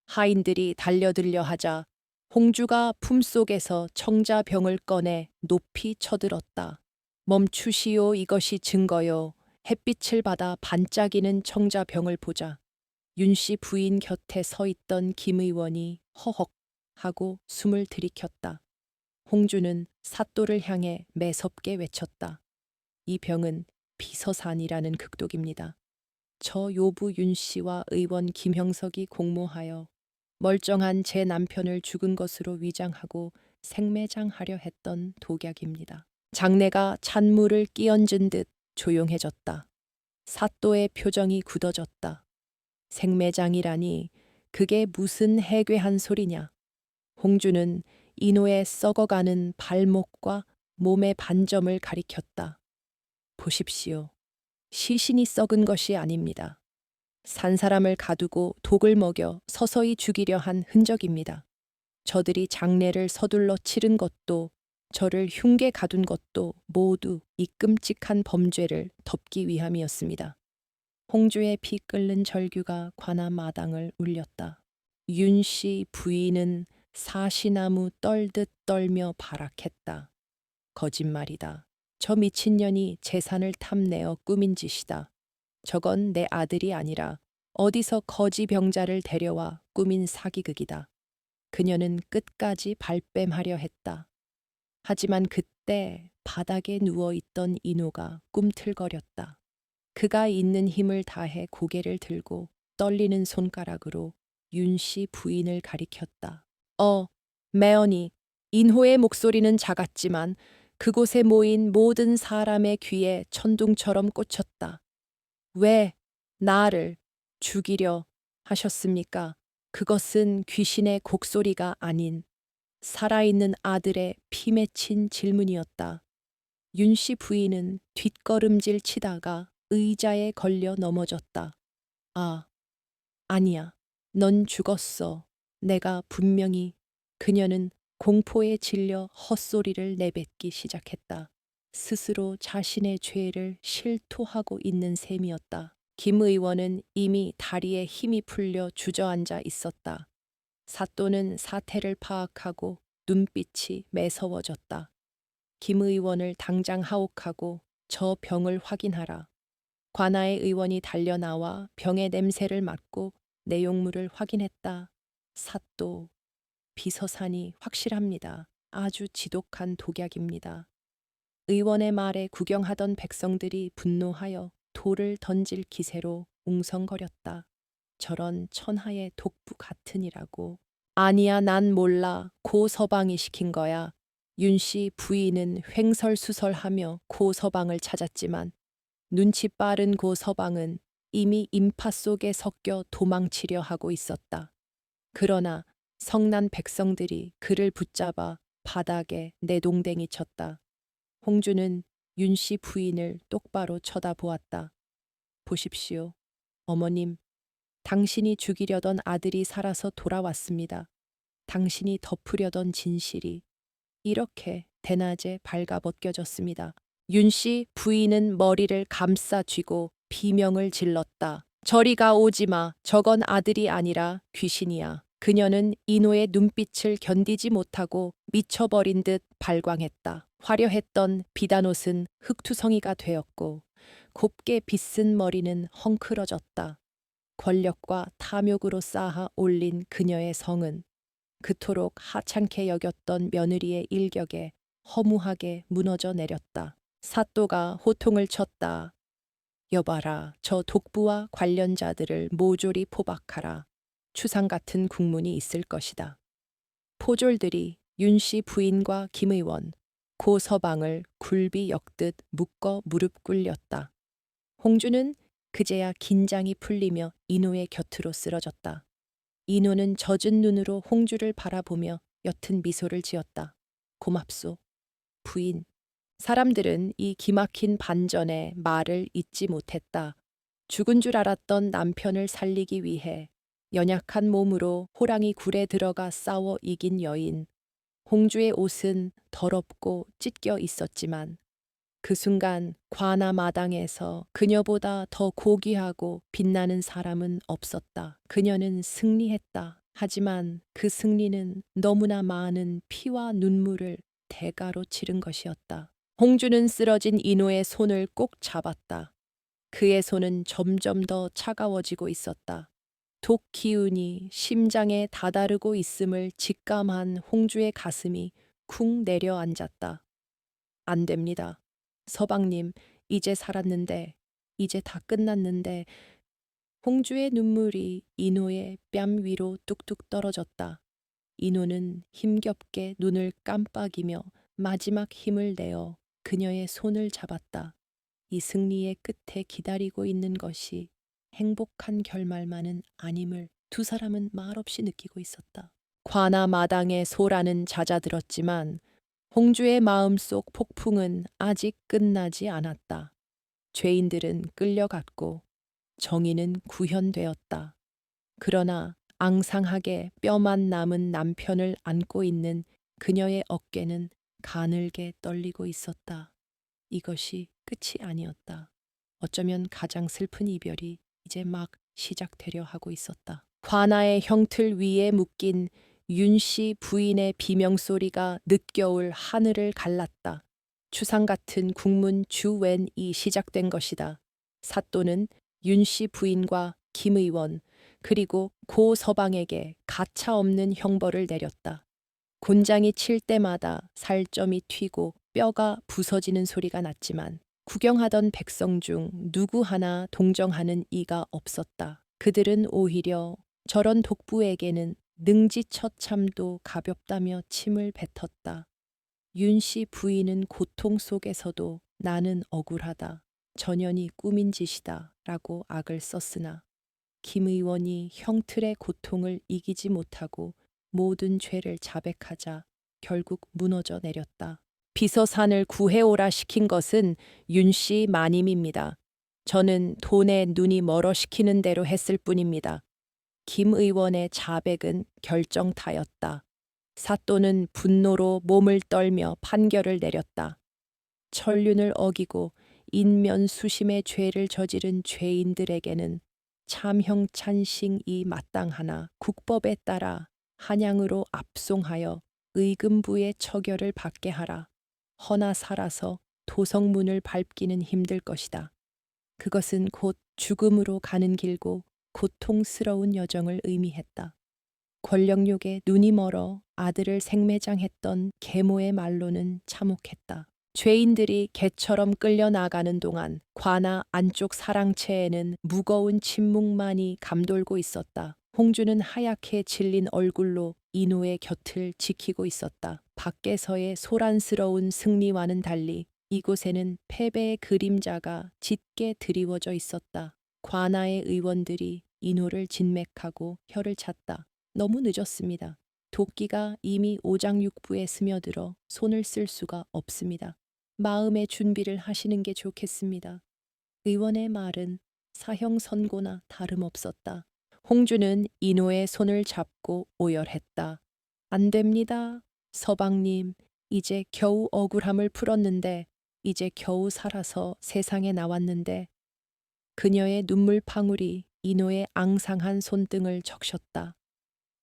하인들이 달려들려 하자 홍주가 품속에서 청자병을 꺼내 높이 쳐들었다. 멈추시오. 이것이 증거요. 햇빛을 받아 반짝이는 청자병을 보자. 윤씨 부인 곁에 서 있던 김 의원이 허헉 하고 숨을 들이켰다. 홍주는 사또를 향해 매섭게 외쳤다. 이 병은 비서산이라는 극독입니다. 저 요부 윤씨와 의원 김형석이 공모하여 멀쩡한 제 남편을 죽은 것으로 위장하고 생매장하려 했던 독약입니다. 장내가 찬물을 끼얹은 듯 조용해졌다. 사또의 표정이 굳어졌다. 생매장이라니 그게 무슨 해괴한 소리냐. 홍주는 인호의 썩어가는 발목과 몸의 반점을 가리켰다. 보십시오. 시신이 썩은 것이 아닙니다. 산 사람을 가두고 독을 먹여 서서히 죽이려 한 흔적입니다. 저들이 장례를 서둘러 치른 것도 저를 흉계 가둔 것도 모두 이 끔찍한 범죄를 덮기 위함이었습니다. 홍주의 피 끓는 절규가 관아 마당을 울렸다. 윤씨 부인은 사시나무 떨듯 떨며 발악했다. 거짓말이다. 저 미친년이 재산을 탐내어 꾸민 짓이다. 저건 내 아들이 아니라 어디서 거지 병자를 데려와 꾸민 사기극이다. 그녀는 끝까지 발뺌하려 했다. 하지만 그때 바닥에 누워있던 인호가 꿈틀거렸다. 그가 있는 힘을 다해 고개를 들고 떨리는 손가락으로 윤씨 부인을 가리켰다. 매언이, 인호의 목소리는 작았지만 그곳에 모인 모든 사람의 귀에 천둥처럼 꽂혔다. 왜 나를 죽이려 하셨습니까? 그것은 귀신의 곡소리가 아닌 살아있는 아들의 피 맺힌 질문이었다. 윤씨 부인은 뒷걸음질 치다가 의자에 걸려 넘어졌다. 아니야. 넌 죽었어. 내가 분명히. 그녀는 공포에 질려 헛소리를 내뱉기 시작했다. 스스로 자신의 죄를 실토하고 있는 셈이었다. 김 의원은 이미 다리에 힘이 풀려 주저앉아 있었다. 사또는 사태를 파악하고 눈빛이 매서워졌다. 김 의원을 당장 하옥하고 저 병을 확인하라. 관아의 의원이 달려나와 병의 냄새를 맡고 내용물을 확인했다. 사또, 비서산이 확실합니다. 아주 지독한 독약입니다. 의원의 말에 구경하던 백성들이 분노하여 돌을 던질 기세로 웅성거렸다. 저런 천하의 독부 같으니라고. 아니야, 난 몰라. 고 서방이 시킨 거야. 윤씨 부인은 횡설수설하며 고 서방을 찾았지만 눈치 빠른 고 서방은 이미 인파 속에 섞여 도망치려 하고 있었다. 그러나 성난 백성들이 그를 붙잡아 바닥에 내동댕이 쳤다. 홍주는 윤씨 부인을 똑바로 쳐다보았다. 보십시오. 어머님, 당신이 죽이려던 아들이 살아서 돌아왔습니다. 당신이 덮으려던 진실이 이렇게 대낮에 발가벗겨졌습니다. 윤씨 부인은 머리를 감싸 쥐고 비명을 질렀다. 저리가 오지 마. 저건 아들이 아니라 귀신이야. 그녀는 인호의 눈빛을 견디지 못하고 미쳐버린 듯 발광했다. 화려했던 비단옷은 흙투성이가 되었고 곱게 빗은 머리는 헝클어졌다. 권력과 탐욕으로 쌓아 올린 그녀의 성은 그토록 하찮게 여겼던 며느리의 일격에 허무하게 무너져 내렸다. 사또가 호통을 쳤다. 여봐라, 저 독부와 관련자들을 모조리 포박하라. 추상 같은 국문이 있을 것이다. 포졸들이 윤씨 부인과 김 의원, 고 서방을 굴비 엮듯 묶어 무릎 꿇렸다. 홍주는 그제야 긴장이 풀리며 인호의 곁으로 쓰러졌다. 인호는 젖은 눈으로 홍주를 바라보며 옅은 미소를 지었다. 고맙소, 부인. 사람들은 이 기막힌 반전에 말을 잇지 못했다. 죽은 줄 알았던 남편을 살리기 위해 연약한 몸으로 호랑이 굴에 들어가 싸워 이긴 여인. 홍주의 옷은 더럽고 찢겨 있었지만 그 순간 관아 마당에서 그녀보다 더 고귀하고 빛나는 사람은 없었다. 그녀는 승리했다. 하지만 그 승리는 너무나 많은 피와 눈물을 대가로 치른 것이었다. 홍주는 쓰러진 인호의 손을 꼭 잡았다. 그의 손은 점점 더 차가워지고 있었다. 독 기운이 심장에 다다르고 있음을 직감한 홍주의 가슴이 쿵 내려앉았다. 안 됩니다. 서방님, 이제 살았는데, 이제 다 끝났는데. 홍주의 눈물이 인호의 뺨 위로 뚝뚝 떨어졌다. 인호는 힘겹게 눈을 깜빡이며 마지막 힘을 내어 그녀의 손을 잡았다. 이 승리의 끝에 기다리고 있는 것이 행복한 결말만은 아님을 두 사람은 말없이 느끼고 있었다. 관아 마당의 소란은 잦아들었지만 홍주의 마음속 폭풍은 아직 끝나지 않았다. 죄인들은 끌려갔고 정의는 구현되었다. 그러나 앙상하게 뼈만 남은 남편을 안고 있는 그녀의 어깨는 가늘게 떨리고 있었다. 이것이 끝이 아니었다. 어쩌면 가장 슬픈 이별이 이제 막 시작되려 하고 있었다. 관아의 형틀 위에 묶인 윤 씨 부인의 비명소리가 늦겨울 하늘을 갈랐다. 추상 같은 국문 주웬이 시작된 것이다. 사또는 윤 씨 부인과 김 의원 그리고 고 서방에게 가차없는 형벌을 내렸다. 곤장이 칠 때마다 살점이 튀고 뼈가 부서지는 소리가 났지만 구경하던 백성 중 누구 하나 동정하는 이가 없었다. 그들은 오히려 저런 독부에게는 능지처참도 가볍다며 침을 뱉었다. 윤 씨 부인은 고통 속에서도 나는 억울하다. 전연이 꾸민 짓이다. 라고 악을 썼으나 김 의원이 형틀의 고통을 이기지 못하고 모든 죄를 자백하자 결국 무너져 내렸다. 비서산을 구해오라 시킨 것은 윤 씨 마님입니다. 저는 돈에 눈이 멀어 시키는 대로 했을 뿐입니다. 김 의원의 자백은 결정타였다. 사또는 분노로 몸을 떨며 판결을 내렸다. 천륜을 어기고 인면수심의 죄를 저지른 죄인들에게는 참형 찬싱이 마땅하나 국법에 따라 한양으로 압송하여 의금부의 처결을 받게 하라. 허나 살아서 도성문을 밟기는 힘들 것이다. 그것은 곧 죽음으로 가는 길고 고통스러운 여정을 의미했다. 권력욕에 눈이 멀어 아들을 생매장했던 계모의 말로는 참혹했다. 죄인들이 개처럼 끌려나가는 동안 관아 안쪽 사랑채에는 무거운 침묵만이 감돌고 있었다. 홍주는 하얗게 질린 얼굴로 인호의 곁을 지키고 있었다. 밖에서의 소란스러운 승리와는 달리 이곳에는 패배의 그림자가 짙게 드리워져 있었다. 관아의 의원들이 인호를 진맥하고 혀를 찼다. 너무 늦었습니다. 도끼가 이미 오장육부에 스며들어 손을 쓸 수가 없습니다. 마음의 준비를 하시는 게 좋겠습니다. 의원의 말은 사형 선고나 다름없었다. 홍주는 인호의 손을 잡고 오열했다. 안 됩니다. 서방님, 이제 겨우 억울함을 풀었는데, 이제 겨우 살아서 세상에 나왔는데, 그녀의 눈물방울이 인호의 앙상한 손등을 적셨다.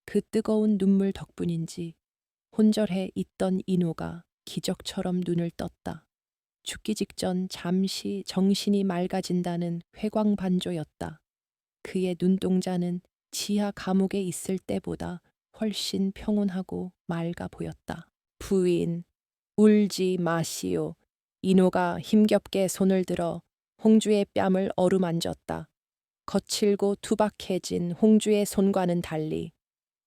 그 뜨거운 눈물 덕분인지 혼절해 있던 인호가 기적처럼 눈을 떴다. 죽기 직전 잠시 정신이 맑아진다는 회광반조였다. 그의 눈동자는 지하 감옥에 있을 때보다 훨씬 평온하고 맑아 보였다. 부인, 울지 마시오. 인호가 힘겹게 손을 들어 홍주의 뺨을 어루만졌다. 거칠고 투박해진 홍주의 손과는 달리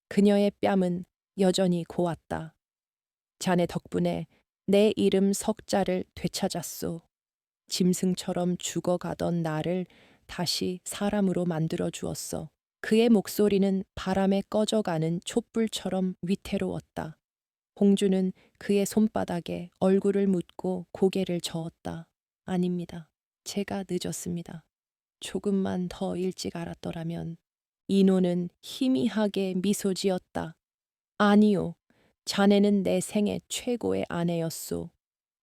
그녀의 뺨은 여전히 고왔다. 자네 덕분에 내 이름 석자를 되찾았소. 짐승처럼 죽어가던 나를 다시 사람으로 만들어 주었어. 그의 목소리는 바람에 꺼져가는 촛불처럼 위태로웠다. 홍주는 그의 손바닥에 얼굴을 묻고 고개를 저었다. 아닙니다. 제가 늦었습니다. 조금만 더 일찍 알았더라면. 인호는 희미하게 미소 지었다. 아니요. 자네는 내 생애 최고의 아내였소.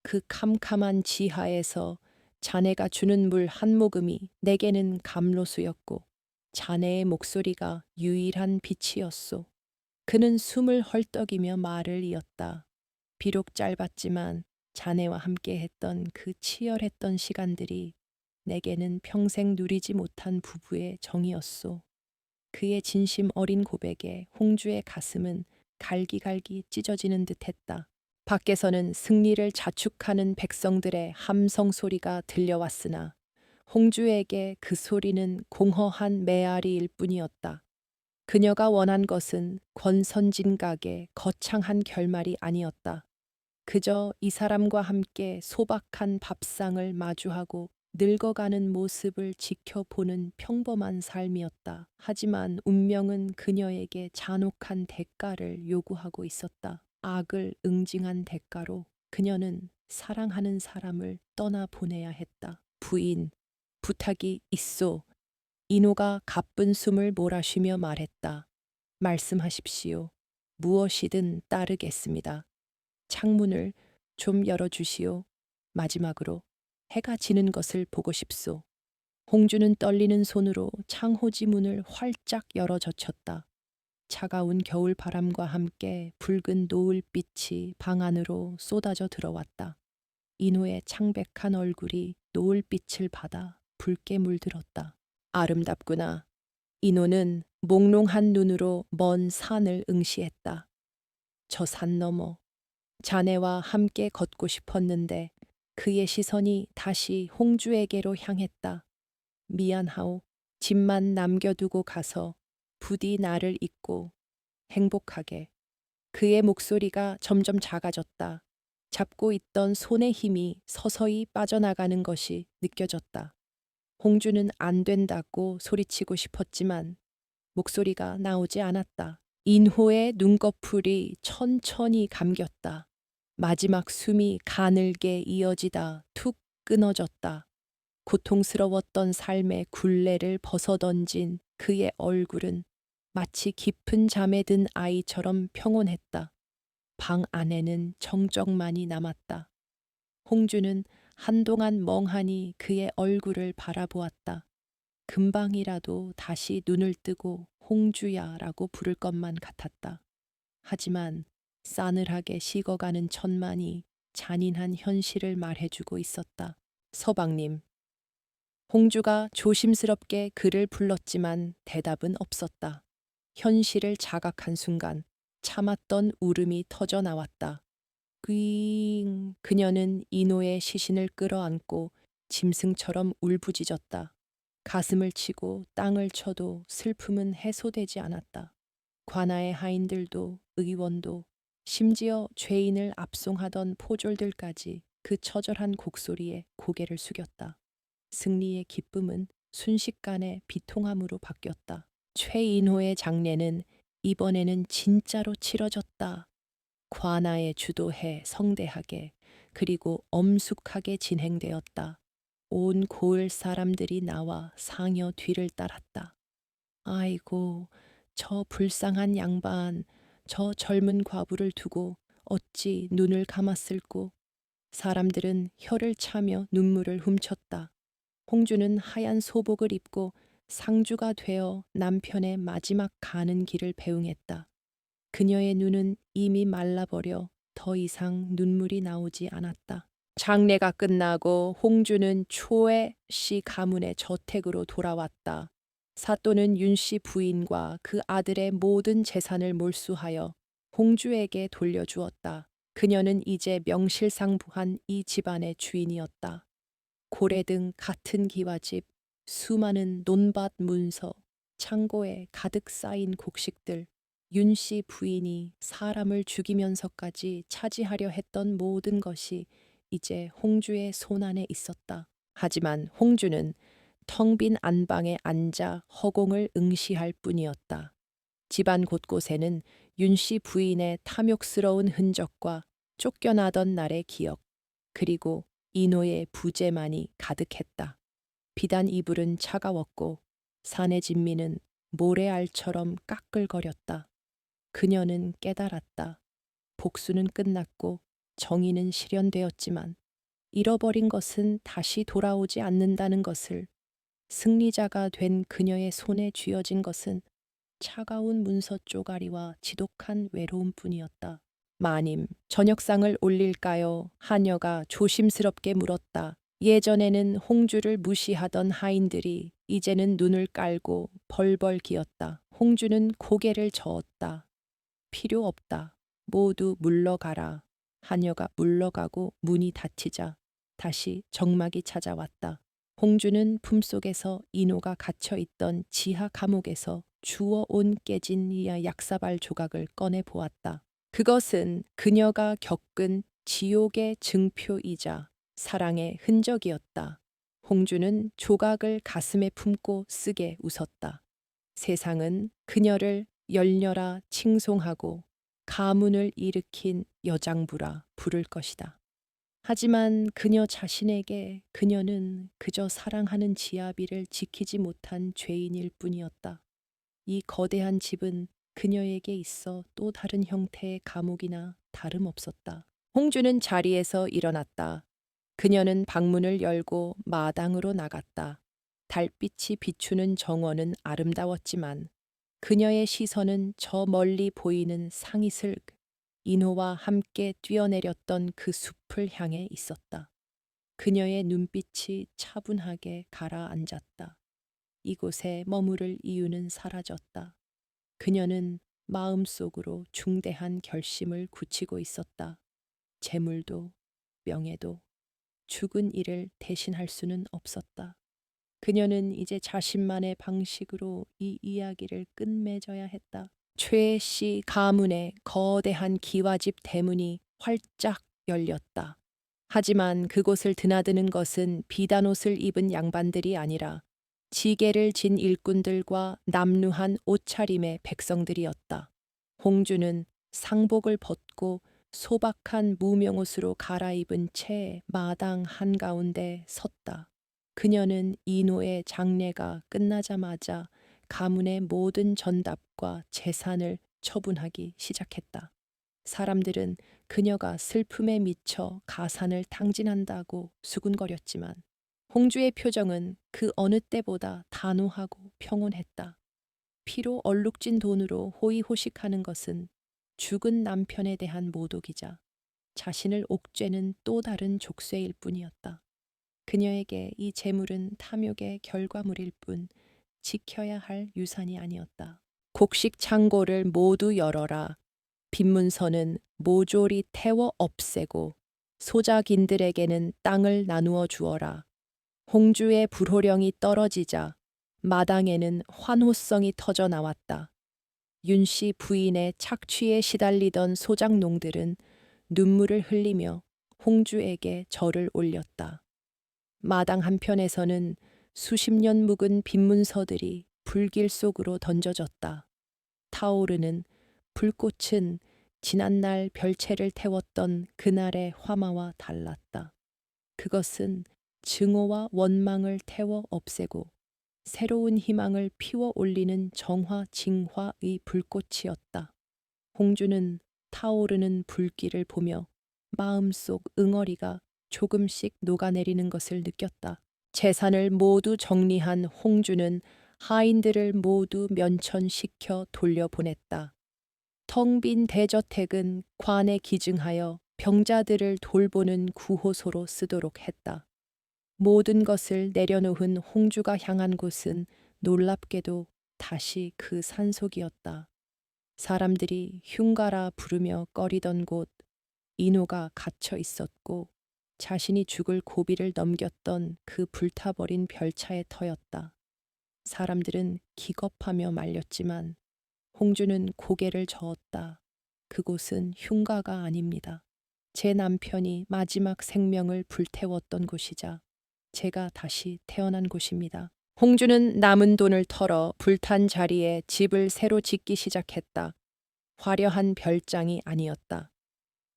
그 캄캄한 지하에서 자네가 주는 물 한 모금이 내게는 감로수였고 자네의 목소리가 유일한 빛이었소. 그는 숨을 헐떡이며 말을 이었다. 비록 짧았지만 자네와 함께 했던 그 치열했던 시간들이 내게는 평생 누리지 못한 부부의 정이었소. 그의 진심 어린 고백에 홍주의 가슴은 갈기갈기 찢어지는 듯했다. 밖에서는 승리를 자축하는 백성들의 함성 소리가 들려왔으나 홍주에게 그 소리는 공허한 메아리일 뿐이었다. 그녀가 원한 것은 권선진각의 거창한 결말이 아니었다. 그저 이 사람과 함께 소박한 밥상을 마주하고 늙어가는 모습을 지켜보는 평범한 삶이었다. 하지만 운명은 그녀에게 잔혹한 대가를 요구하고 있었다. 악을 응징한 대가로 그녀는 사랑하는 사람을 떠나보내야 했다. 부인, 부탁이 있소. 인호가 가쁜 숨을 몰아쉬며 말했다. 말씀하십시오. 무엇이든 따르겠습니다. 창문을 좀 열어주시오. 마지막으로 해가 지는 것을 보고 싶소. 홍주는 떨리는 손으로 창호지 문을 활짝 열어 젖혔다. 차가운 겨울 바람과 함께 붉은 노을빛이 방 안으로 쏟아져 들어왔다. 인호의 창백한 얼굴이 노을빛을 받아 붉게 물들었다. 아름답구나. 인호는 몽롱한 눈으로 먼 산을 응시했다. 저 산 너머 자네와 함께 걷고 싶었는데 그의 시선이 다시 홍주에게로 향했다. 미안하오. 집만 남겨두고 가서 부디 나를 잊고 행복하게. 그의 목소리가 점점 작아졌다. 잡고 있던 손의 힘이 서서히 빠져나가는 것이 느껴졌다. 홍주는 안 된다고 소리치고 싶었지만 목소리가 나오지 않았다. 인호의 눈꺼풀이 천천히 감겼다. 마지막 숨이 가늘게 이어지다 툭 끊어졌다. 고통스러웠던 삶의 굴레를 벗어던진 그의 얼굴은 마치 깊은 잠에 든 아이처럼 평온했다. 방 안에는 정적만이 남았다. 홍주는 한동안 멍하니 그의 얼굴을 바라보았다. 금방이라도 다시 눈을 뜨고 홍주야라고 부를 것만 같았다. 하지만 싸늘하게 식어가는 천만이 잔인한 현실을 말해주고 있었다. 서방님. 홍주가 조심스럽게 그를 불렀지만 대답은 없었다. 현실을 자각한 순간 참았던 울음이 터져 나왔다. 귀잉. 그녀는 인호의 시신을 끌어안고 짐승처럼 울부짖었다. 가슴을 치고 땅을 쳐도 슬픔은 해소되지 않았다. 관아의 하인들도 의원도 심지어 죄인을 압송하던 포졸들까지 그 처절한 곡소리에 고개를 숙였다. 승리의 기쁨은 순식간에 비통함으로 바뀌었다. 최인호의 장례는 이번에는 진짜로 치러졌다. 관아에 주도해 성대하게 그리고 엄숙하게 진행되었다. 온 고을 사람들이 나와 상여 뒤를 따랐다. 아이고, 저 불쌍한 양반, 저 젊은 과부를 두고 어찌 눈을 감았을꼬. 사람들은 혀를 차며 눈물을 훔쳤다. 홍주는 하얀 소복을 입고 상주가 되어 남편의 마지막 가는 길을 배웅했다. 그녀의 눈은 이미 말라버려 더 이상 눈물이 나오지 않았다. 장례가 끝나고 홍주는 초에 씨 가문의 저택으로 돌아왔다. 사또는 윤 씨 부인과 그 아들의 모든 재산을 몰수하여 홍주에게 돌려주었다. 그녀는 이제 명실상부한 이 집안의 주인이었다. 고래등 같은 기와집, 수많은 논밭 문서, 창고에 가득 쌓인 곡식들, 윤 씨 부인이 사람을 죽이면서까지 차지하려 했던 모든 것이 이제 홍주의 손안에 있었다. 하지만 홍주는 텅 빈 안방에 앉아 허공을 응시할 뿐이었다. 집안 곳곳에는 윤 씨 부인의 탐욕스러운 흔적과 쫓겨나던 날의 기억, 그리고 인호의 부재만이 가득했다. 비단 이불은 차가웠고 사내 진미는 모래알처럼 까끌거렸다. 그녀는 깨달았다. 복수는 끝났고 정의는 실현되었지만 잃어버린 것은 다시 돌아오지 않는다는 것을, 승리자가 된 그녀의 손에 쥐어진 것은 차가운 문서 쪼가리와 지독한 외로움뿐이었다. 마님, 저녁상을 올릴까요? 하녀가 조심스럽게 물었다. 예전에는 홍주를 무시하던 하인들이 이제는 눈을 깔고 벌벌 기었다. 홍주는 고개를 저었다. 필요 없다. 모두 물러가라. 하녀가 물러가고 문이 닫히자 다시 정막이 찾아왔다. 홍주는 품속에서 인호가 갇혀있던 지하 감옥에서 주워온 깨진 이하 약사발 조각을 꺼내 보았다. 그것은 그녀가 겪은 지옥의 증표이자 사랑의 흔적이었다. 홍주는 조각을 가슴에 품고 쓰게 웃었다. 세상은 그녀를 열렬하 칭송하고 가문을 일으킨 여장부라 부를 것이다. 하지만 그녀 자신에게 그녀는 그저 사랑하는 지아비를 지키지 못한 죄인일 뿐이었다. 이 거대한 집은 그녀에게 있어 또 다른 형태의 감옥이나 다름없었다. 홍주는 자리에서 일어났다. 그녀는 방문을 열고 마당으로 나갔다. 달빛이 비추는 정원은 아름다웠지만 그녀의 시선은 저 멀리 보이는 상이슬 인호와 함께 뛰어내렸던 그 숲을 향해 있었다. 그녀의 눈빛이 차분하게 가라앉았다. 이곳에 머무를 이유는 사라졌다. 그녀는 마음속으로 중대한 결심을 굳히고 있었다. 재물도 명예도 죽은 이를 대신할 수는 없었다. 그녀는 이제 자신만의 방식으로 이 이야기를 끝맺어야 했다. 최씨 가문의 거대한 기와집 대문이 활짝 열렸다. 하지만 그곳을 드나드는 것은 비단옷을 입은 양반들이 아니라 지게를 진 일꾼들과 남루한 옷차림의 백성들이었다. 홍주는 상복을 벗고 소박한 무명옷으로 갈아입은 채 마당 한가운데 섰다. 그녀는 이노의 장례가 끝나자마자 가문의 모든 전답과 재산을 처분하기 시작했다. 사람들은 그녀가 슬픔에 미쳐 가산을 탕진한다고 수군거렸지만 홍주의 표정은 그 어느 때보다 단호하고 평온했다. 피로 얼룩진 돈으로 호의호식하는 것은 죽은 남편에 대한 모독이자 자신을 옥죄는 또 다른 족쇄일 뿐이었다. 그녀에게 이 재물은 탐욕의 결과물일 뿐 지켜야 할 유산이 아니었다. 곡식 창고를 모두 열어라. 빈문서는 모조리 태워 없애고 소작인들에게는 땅을 나누어 주어라. 홍주의 불호령이 떨어지자 마당에는 환호성이 터져 나왔다. 윤씨 부인의 착취에 시달리던 소작농들은 눈물을 흘리며 홍주에게 절을 올렸다. 마당 한편에서는 수십 년 묵은 빈문서들이 불길 속으로 던져졌다. 타오르는 불꽃은 지난날 별채를 태웠던 그날의 화마와 달랐다. 그것은 증오와 원망을 태워 없애고 새로운 희망을 피워 올리는 정화 징화의 불꽃이었다. 홍주는 타오르는 불길을 보며 마음속 응어리가 조금씩 녹아내리는 것을 느꼈다. 재산을 모두 정리한 홍주는 하인들을 모두 면천시켜 돌려보냈다. 텅 빈 대저택은 관에 기증하여 병자들을 돌보는 구호소로 쓰도록 했다. 모든 것을 내려놓은 홍주가 향한 곳은 놀랍게도 다시 그 산속이었다. 사람들이 흉가라 부르며 꺼리던 곳, 인호가 갇혀 있었고 자신이 죽을 고비를 넘겼던 그 불타버린 별차의 터였다. 사람들은 기겁하며 말렸지만 홍주는 고개를 저었다. 그곳은 흉가가 아닙니다. 제 남편이 마지막 생명을 불태웠던 곳이자 제가 다시 태어난 곳입니다. 홍주는 남은 돈을 털어 불탄 자리에 집을 새로 짓기 시작했다. 화려한 별장이 아니었다.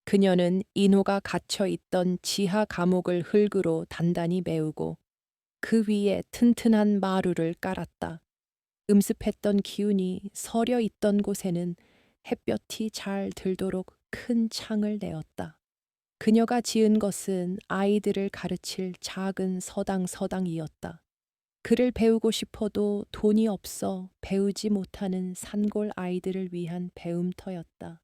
그녀는 인호가 갇혀 있던 지하 감옥을 흙으로 단단히 메우고 그 위에 튼튼한 마루를 깔았다. 음습했던 기운이 서려 있던 곳에는 햇볕이 잘 들도록 큰 창을 내었다. 그녀가 지은 것은 아이들을 가르칠 작은 서당이었다. 글을 배우고 싶어도 돈이 없어 배우지 못하는 산골 아이들을 위한 배움터였다.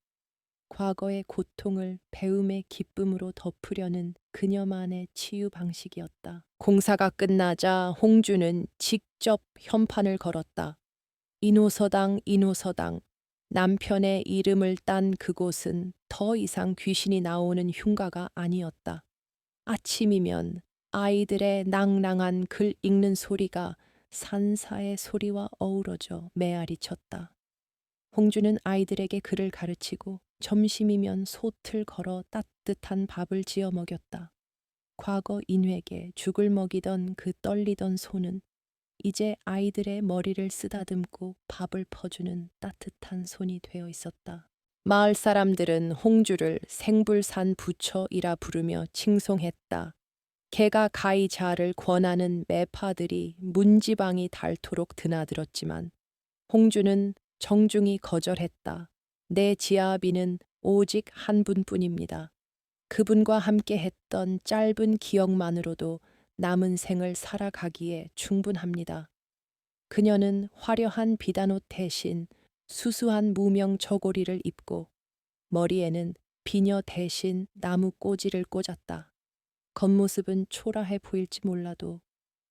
과거의 고통을 배움의 기쁨으로 덮으려는 그녀만의 치유 방식이었다. 공사가 끝나자 홍주는 직접 현판을 걸었다. 인호서당, 인호서당. 남편의 이름을 딴 그곳은 더 이상 귀신이 나오는 흉가가 아니었다. 아침이면 아이들의 낭낭한 글 읽는 소리가 산사의 소리와 어우러져 메아리 쳤다. 홍주는 아이들에게 글을 가르치고 점심이면 솥을 걸어 따뜻한 밥을 지어 먹였다. 과거 인회에게 죽을 먹이던 그 떨리던 손은 이제 아이들의 머리를 쓰다듬고 밥을 퍼주는 따뜻한 손이 되어 있었다. 마을 사람들은 홍주를 생불산 부처이라 부르며 칭송했다. 개가 가히 자를 권하는 매파들이 문지방이 닳도록 드나들었지만 홍주는 정중히 거절했다. 내 지아비는 오직 한 분뿐입니다. 그분과 함께 했던 짧은 기억만으로도 남은 생을 살아가기에 충분합니다. 그녀는 화려한 비단옷 대신 수수한 무명 저고리를 입고 머리에는 비녀 대신 나무 꼬지를 꽂았다. 겉모습은 초라해 보일지 몰라도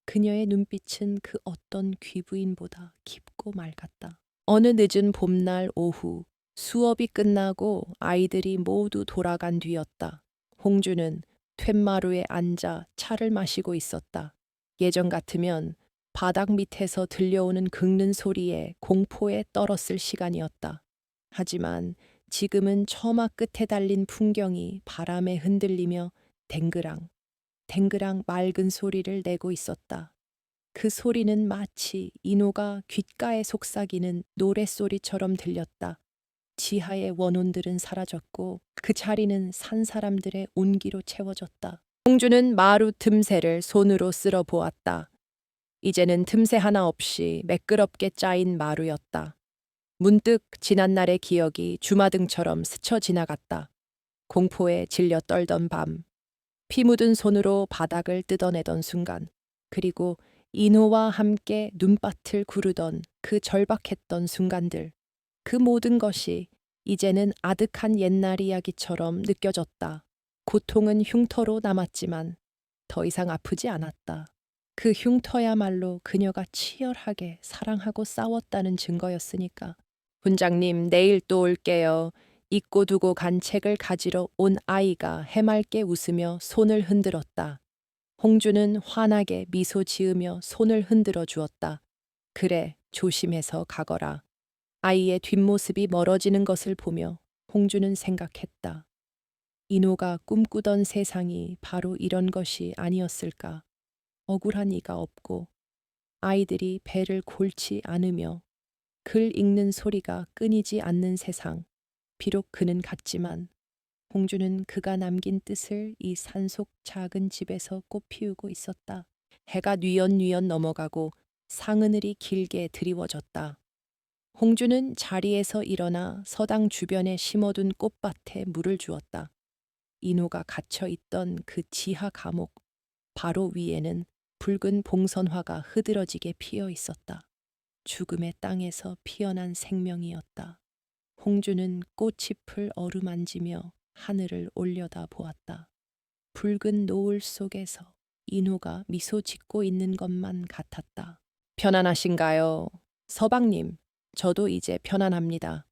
그녀의 눈빛은 그 어떤 귀부인보다 깊고 맑았다. 어느 늦은 봄날 오후 수업이 끝나고 아이들이 모두 돌아간 뒤였다. 홍주는 툇마루에 앉아 차를 마시고 있었다. 예전 같으면 바닥 밑에서 들려오는 긁는 소리에 공포에 떨었을 시간이었다. 하지만 지금은 처마 끝에 달린 풍경이 바람에 흔들리며 댕그랑, 댕그랑 맑은 소리를 내고 있었다. 그 소리는 마치 인호가 귓가에 속삭이는 노랫소리처럼 들렸다. 지하의 원혼들은 사라졌고 그 자리는 산 사람들의 온기로 채워졌다. 공주는 마루 틈새를 손으로 쓸어 보았다. 이제는 틈새 하나 없이 매끄럽게 짜인 마루였다. 문득 지난날의 기억이 주마등처럼 스쳐 지나갔다. 공포에 질려 떨던 밤, 피 묻은 손으로 바닥을 뜯어내던 순간, 그리고 인호와 함께 눈밭을 구르던 그 절박했던 순간들, 그 모든 것이 이제는 아득한 옛날 이야기처럼 느껴졌다. 고통은 흉터로 남았지만 더 이상 아프지 않았다. 그 흉터야말로 그녀가 치열하게 사랑하고 싸웠다는 증거였으니까. 훈장님, 내일 또 올게요. 잊고 두고 간 책을 가지러 온 아이가 해맑게 웃으며 손을 흔들었다. 홍주는 환하게 미소 지으며 손을 흔들어 주었다. 그래, 조심해서 가거라. 아이의 뒷모습이 멀어지는 것을 보며 홍주는 생각했다. 인호가 꿈꾸던 세상이 바로 이런 것이 아니었을까. 억울한 이가 없고 아이들이 배를 골치 않으며 글 읽는 소리가 끊이지 않는 세상. 비록 그는 갔지만 홍주는 그가 남긴 뜻을 이 산속 작은 집에서 꽃피우고 있었다. 해가 뉘엿뉘엿 넘어가고 상하늘이 길게 드리워졌다. 홍주는 자리에서 일어나 서당 주변에 심어둔 꽃밭에 물을 주었다. 인호가 갇혀 있던 그 지하 감옥 바로 위에는 붉은 봉선화가 흐드러지게 피어 있었다. 죽음의 땅에서 피어난 생명이었다. 홍주는 꽃잎을 어루만지며 하늘을 올려다 보았다. 붉은 노을 속에서 인호가 미소 짓고 있는 것만 같았다. 편안하신가요? 서방님, 저도 이제 편안합니다.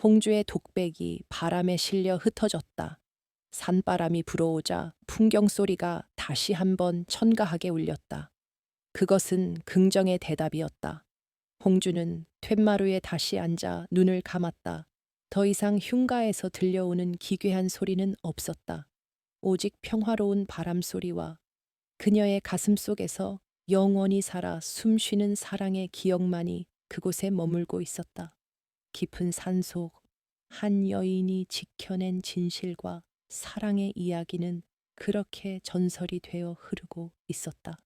홍주의 독백이 바람에 실려 흩어졌다. 산바람이 불어오자 풍경 소리가 다시 한번 천가하게 울렸다. 그것은 긍정의 대답이었다. 홍주는 툇마루에 다시 앉아 눈을 감았다. 더 이상 흉가에서 들려오는 기괴한 소리는 없었다. 오직 평화로운 바람 소리와 그녀의 가슴 속에서 영원히 살아 숨쉬는 사랑의 기억만이 그곳에 머물고 있었다. 깊은 산속 한 여인이 지켜낸 진실과 사랑의 이야기는 그렇게 전설이 되어 흐르고 있었다.